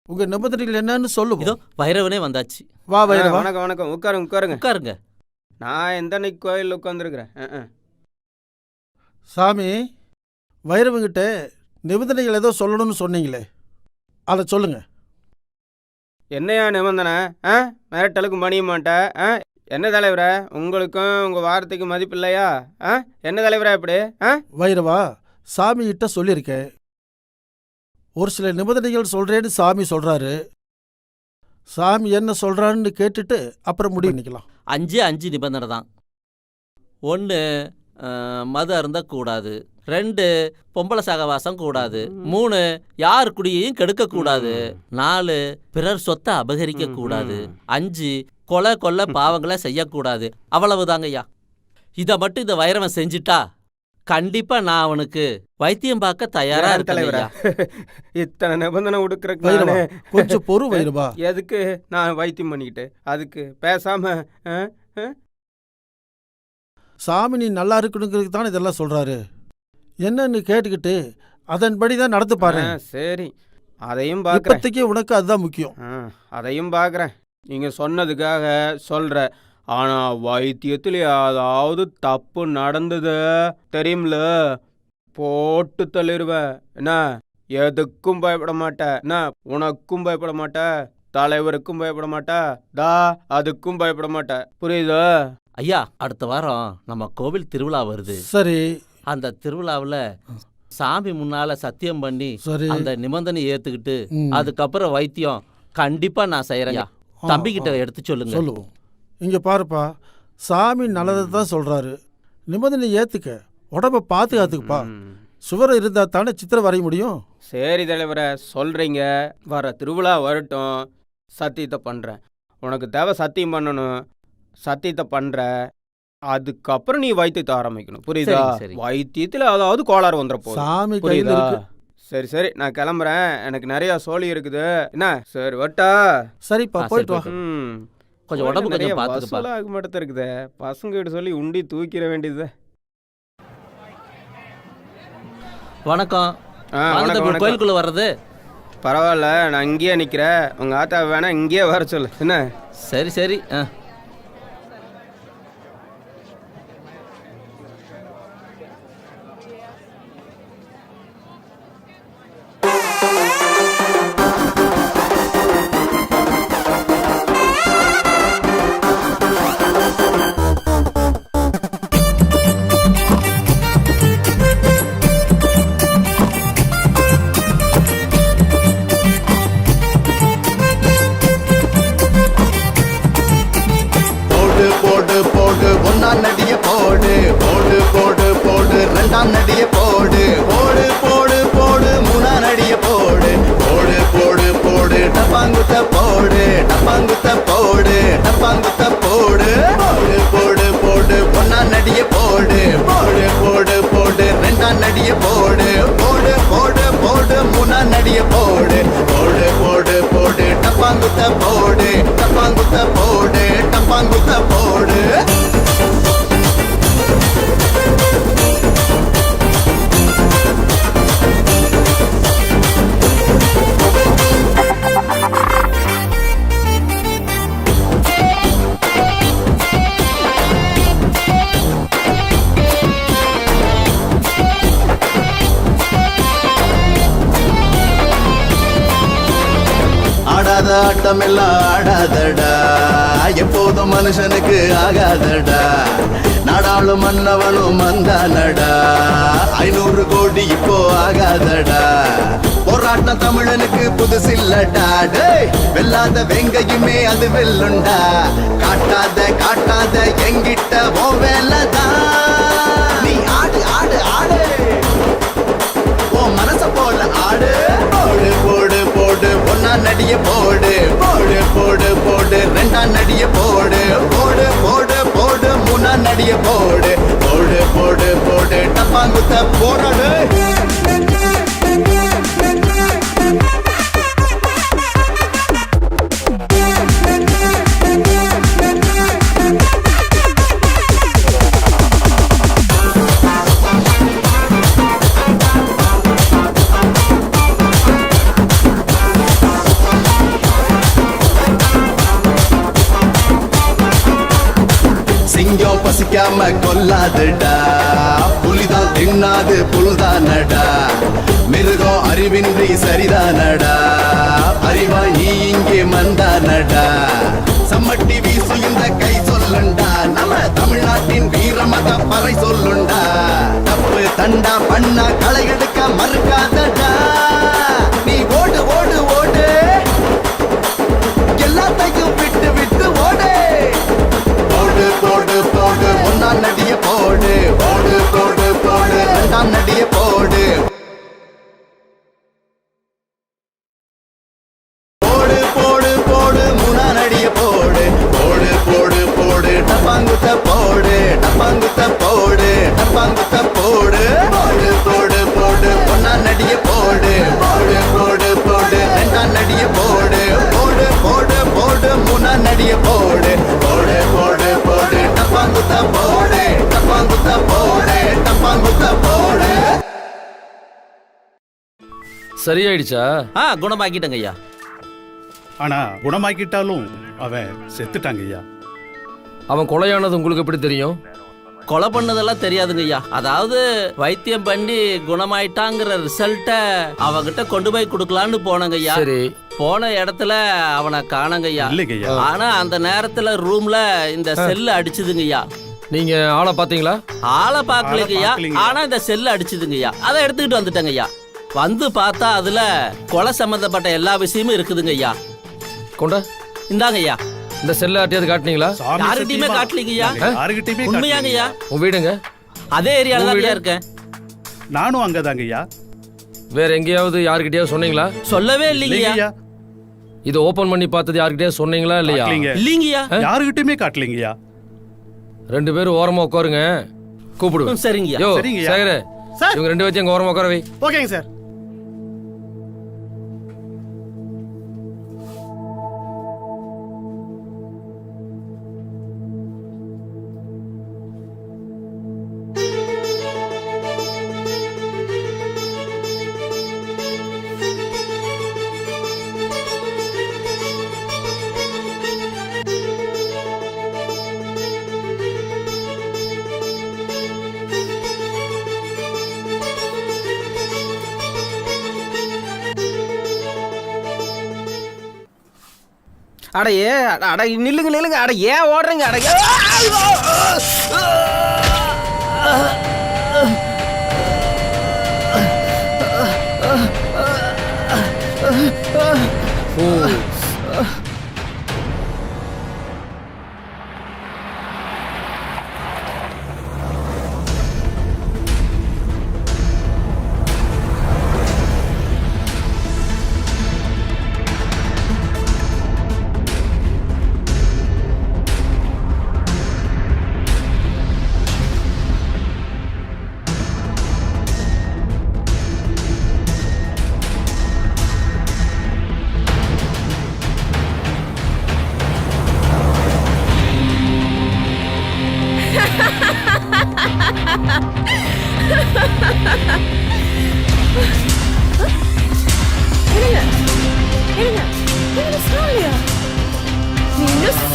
உங்கள் நிபந்தனைகள் என்னன்னு சொல்லுவோம். இதோ வைரவனே வந்தாச்சு. வா வைரவா. வணக்கம் வணக்கம். உட்காருங்க உட்காருங்க உட்காருங்க. நான் எந்த அன்னைக்கு கோயிலில் உட்காந்துருக்குறேன். சாமி, வைரவங்கிட்ட நிபந்தனைகள் ஏதோ சொல்லணும்னு சொன்னீங்களே, அதை சொல்லுங்க. என்னையா நிபந்தனை? மிரட்டலுக்கு மணிய மாட்டேன். என்ன தலைவரா, உங்களுக்கும் உங்கள் வார்த்தைக்கு மதிப்பு இல்லையா? என்ன தலைவரா இப்படி? வைரவா, சாமிகிட்ட சொல்லியிருக்கேன். ஒரு சில நிபந்தனைகள் சொல்கிறேன்னு சாமி சொல்கிறாரு. சாமி என்ன சொல்கிறான்னு கேட்டுட்டு அப்புறம் முடிவு பண்ணிக்கலாம். 5 நிபந்தனை தான். 1 மது அருந்தக்கூடாது. 2 பொம்பளை சகவாசம் கூடாது. 3 யார் குடியையும் கெடுக்கக்கூடாது. 4 பிறர் சொத்தை அபகரிக்க கூடாது. 5 கொலை கொள்ள பாவங்களை செய்யக்கூடாது. அவ்வளவுதாங்கய்யா. இதை மட்டும் இந்த வைரவன் செஞ்சிட்டா கண்டிப்பா நான் அவனுக்கு வைத்தியம் பார்க்க தயாரா தலைவரா. இத்தனை நிபந்தனை வைரவா, கொஞ்சம் பொறு வைரவா. எதுக்கு நான் வைத்தியம் பண்ணிக்கிட்டு? அதுக்கு பேசாம சாமி நீ நல்லா இருக்கணுங்கிறதுக்கு தான் இதெல்லாம் சொல்றாரு. என்னன்னு கேட்டுக்கிட்டு அதன்படி தான் நடந்து பாரு. சரி, அதையும் பார்க்குறேன். இப்போதைக்கு உனக்கு அதுதான் முக்கியம். அதையும் பார்க்குறேன். நீங்கள் சொன்னதுக்காக சொல்கிற. ஆனால் வைத்தியத்தில் ஏதாவது தப்பு நடந்தது தெரியும்ல, போட்டு தள்ளிடுவேன். என்ன எதுக்கும் பயப்பட மாட்டேன். என்ன உனக்கும் பயப்பட மாட்டேன், தலைவருக்கும் பயப்பட மாட்டேன், அதுக்கும் பயப்பட மாட்டேன். புரியுதா? ஐயா, அடுத்த வாரம் நம்ம கோவில் திருவிழா வருது. சரி. அந்த திருவிழாவில் சாமி முன்னால சத்தியம் பண்ணி அந்த நிபந்தனை ஏத்துக்கிட்டு அதுக்கப்புறம் வைத்தியம் கண்டிப்பா நான் செய்யறேன். தம்பிக்கிட்ட எடுத்து சொல்லுங்க. சொல்லுவோம். இங்க பாருப்பா, சாமி நல்லதை தான் சொல்றாரு. நிபந்தனை ஏத்துக்க, உடம்ப பாதுகாத்துக்குப்பா. சுவரம் இருந்தா தானே சித்திரம் வரைய முடியும். சரி தலைவரை, சொல்றீங்க. வர திருவிழா வரட்டும், சத்தியத்தை பண்றேன். உனக்கு தேவை சத்தியம் பண்ணணும், சத்தியத்தை பண்ற. அதுக்கப்புறம் நீ வைத்தியத்தை ஆரம்பிக்கணும். புரியுதா? வைத்தியத்தில் அதாவது கோளாறு வந்துட போகுது. புரியுதா? சரி சரி, நான் கிளம்புறேன். எனக்கு நிறைய சோழி இருக்குது. என்ன சரி வட்டா? சரிப்பா, போயிட்டு வா. கொஞ்சம் உடம்பு கொஞ்சம் பார்த்துக்கப்பா. ஆக மாட்டே இருக்குது. பசங்க கிட்ட சொல்லி உண்டி தூக்கிட வேண்டியது. வணக்கம். கோயிலுக்குள்ள வர்றது பரவாயில்ல, நான் இங்கேயே நிற்கிறேன். உங்கள் ஆத்தா வேணா இங்கேயே வர சொல்லு. என்ன? சரி சரி. ஆட்டமெல்லாம் ஆடாதடா, எப்போதும் மனுஷனுக்கு ஆகாதடா. நாடாளும் மன்னவனும் வந்தானடா, 500 கோடி இப்போ ஆகாதடா. போராட்டம் தமிழனுக்கு புதுசில்லடா. டேய், வெல்லாத வெங்கையுமே அது வெல்லுண்டா. காட்டாத காட்டாத எங்கிட்ட ஓ வேலைதான். நீ ஆடு ஆடு ஆடு, ஓ மனச போல ஆடு. போடு போடு போடு, ஒன்னா நடிய போடு. போடு போடு போடு, ரெண்டா நடிய போடு. போடு போடு போடு, மூணா நடிய போடு. போடு போடு போடு, டப்பாங்குத்த போராடு. சிங்கம் பசிக்காம கொல்லாதுடா, புலிதான் தின்னாது புல்தானடா. மிருகம் அறிவின்றி சரிதானடா, அறிவா நீ இங்கே மந்தானடா. சம்மட்டி வீசு இந்த கை சொல்லுண்டா, நம்ம தமிழ்நாட்டின் வீரமத பறை சொல்லுண்டா. தப்பு தண்டா பண்ணா களை எடுக்க மறுக்காதடா. நீ ஓடு ஓடு ஓடு, எல்லாத்தையும் விட்டு விட்டு ஓடு. போடு போடு போடு, ஒன்னாம் நடிய போடு. போடு போடு போடு, ரெண்டாம் நடிய போடு. போடு போடு போடு, மூணாம் நடிய போடு. போடு போடு போடு, டப்பாங்குத்த போடு. டப்பாங்குத்த போடு, டப்பாங்குத்த போடு. போடு போடு போடு, ஒன்னாம் நடிய போடு. போடு போடு போடு, ரெண்டாம் நடிய போடு. போடு போடு போடு, மூணாம் நடிய போடு. போடு போடு போடு, டப்பாங்குத்த போடு. டப்பாங்குத்த போடு, டப்பாங்குத்த போடு. சரியாயிடுச்சா? குணமாக்கிட்டேங்க ஐயா. ஆனா குணமாக்கிட்டாலும் அவன் செத்துட்டாங்க ஐயா. அவன் கொலையானது உங்களுக்கு எப்படி தெரியும்? கொலை பண்ணதெல்லாம் தெரியாதுங்க ஐயா. அதாவது வைத்தியம் பண்ணி குணமாயிட்டாங்கிற ரிசல்ட்டை அவகிட்ட கொண்டு போய் கொடுக்கலான்னு போனங்க ஐயா. சரி. போன இடத்துல அவனை காணங்க ஐயா. இல்லைங்கய்யா. ஆனா அந்த நேரத்துல ரூம்ல இந்த செல்லு அடிச்சுதுங்க ஐயா. நீங்க ஆளை பாத்தீங்களா? ஆளை பார்க்கலைங்கய்யா. ஆனா இந்த செல்லு அடிச்சுதுங்க ஐயா. அதை எடுத்துக்கிட்டு வந்துட்டேங்க ஐயா. வந்து பார்த்தா அதுல கொலை சம்பந்தப்பட்ட எல்லா விஷயமும் இருக்குதுங்க ஐயா. கொண்ட இந்தாங்க ஐயா. இந்த செல்ல ஆட்டியாவது காட்டுனீங்களா? யாருகிட்டயுமே காட்டலீங்கய்யா. உண்மையாங்கய்யா. உன் வீடுங்க? அதே ஏரியால தான் இருக்கேன். நானும் அங்கதாங்க ஐயா. வேற எங்கேயாவது யாருக்கிட்டயாவது சொன்னீங்களா? சொல்லவே இல்லைங்கய்யா. இதை ஓபன் பண்ணி பார்த்தது யாருக்கிட்டயாவது சொன்னீங்களா இல்லையா? இல்லைங்கய்யா. யாருகிட்டயுமே காட்டலீங்கய்யா. 2 பேரும் ஓரமா உட்காருங்க, கூப்பிடுவேன். சரிங்கய்யா. யோ சரிங்கய்யா. சேகரே, இவங்க 2 பேரும் அங்க ஓரமா உட்கார வை. ஓகேங்க சார். அட அட நில்லுங்க நில்லுங்க. அட ஏன் ஓடுறீங்க? அட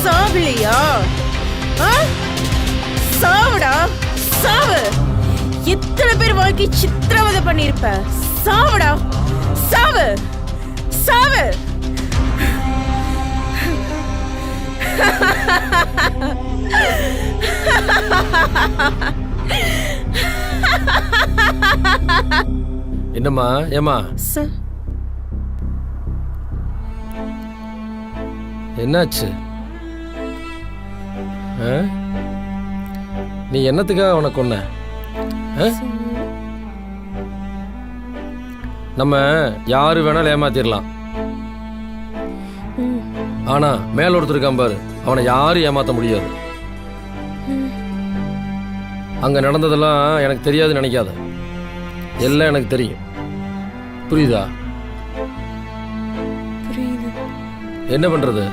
சாவலியா? சாவுடா சாவு. எத்தனை பேர் வாழ்க்கை சித்திரவதை பண்ணிருப்ப. சாவுடா சாவு சாவு. என்னம்மா? ஏமா என்னாச்சு? நீ என்னத்துக்காக அவனை கொன்ன? நம்ம யாரு வேணாலும் ஏமாத்திடலாம். ஆனா மேல ஒருத்தர் இருக்கான் பாரு, அவனை யாரும் ஏமாத்த முடியாது. அங்க நடந்ததெல்லாம் எனக்கு தெரியாதுன்னு நினைக்காத. எல்லாம் எனக்கு தெரியும். புரியுதா? என்ன பண்றது?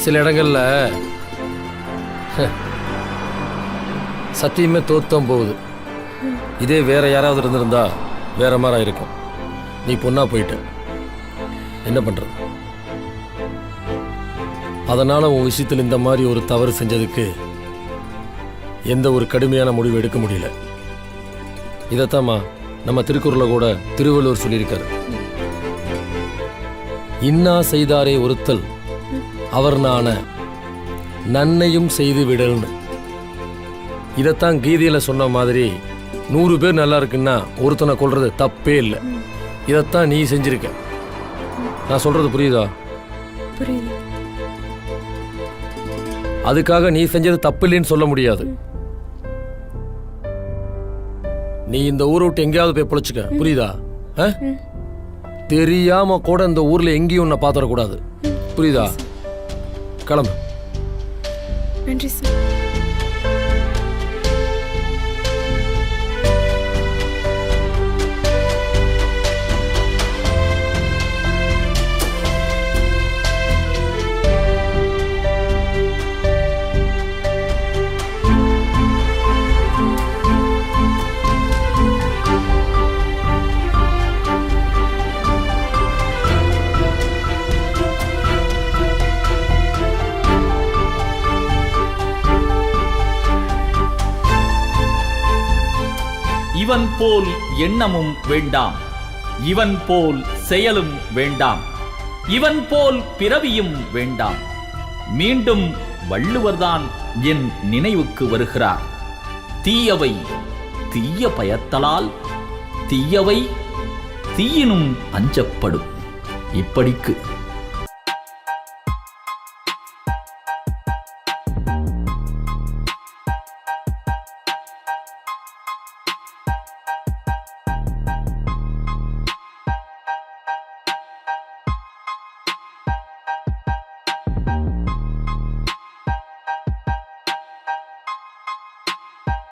சில இடங்கள்ல சத்தியமே தோத்தம் போகுது. இதே வேற யாராவது இருந்திருந்தா வேற மாதிரி இருக்கும். நீ பொண்ணா போயிட்ட, என்ன பண்றது? அதனால உன் விஷயத்தில் இந்த மாதிரி ஒரு தவறு செஞ்சதுக்கு எந்த ஒரு கடுமையான முடிவு எடுக்க முடியல. இதைத்தாம்மா நம்ம திருக்குறளை கூட திருவள்ளுவர் சொல்லியிருக்காரு. இன்னா செய்தாரே ஒருத்தல் அவர் நான நன்னையும் செய்து விடல்னு. இதைத்தான் கீதையில சொன்ன மாதிரி 100 பேர் நல்லா இருக்குன்னா ஒருத்தனை கொல்றது தப்பே இல்லை. இதைத்தான் நீ செஞ்சிருக்க. நான் சொல்றது புரியுதா? அதுக்காக நீ செஞ்சது தப்பு இல்லைன்னு சொல்ல முடியாது. நீ இந்த ஊரை விட்டு எங்கேயாவது போய் பொழைச்சுக்க. புரியுதா? தெரியாம கூட இந்த ஊர்ல எங்கேயும் உன்னை பாத்திரக்கூடாது. புரியுதா? கிளம்பு. நன்றி சார். இவன் போல் எண்ணமும் வேண்டாம், இவன் போல் செயலும் வேண்டாம், இவன் போல் பிறவியும் வேண்டாம். மீண்டும் வள்ளுவர்தான் என் நினைவுக்கு வருகிறார். தீயவை தீய பயத்தலால், தீயவை தீயினும் அஞ்சப்படும். இப்படிக்கு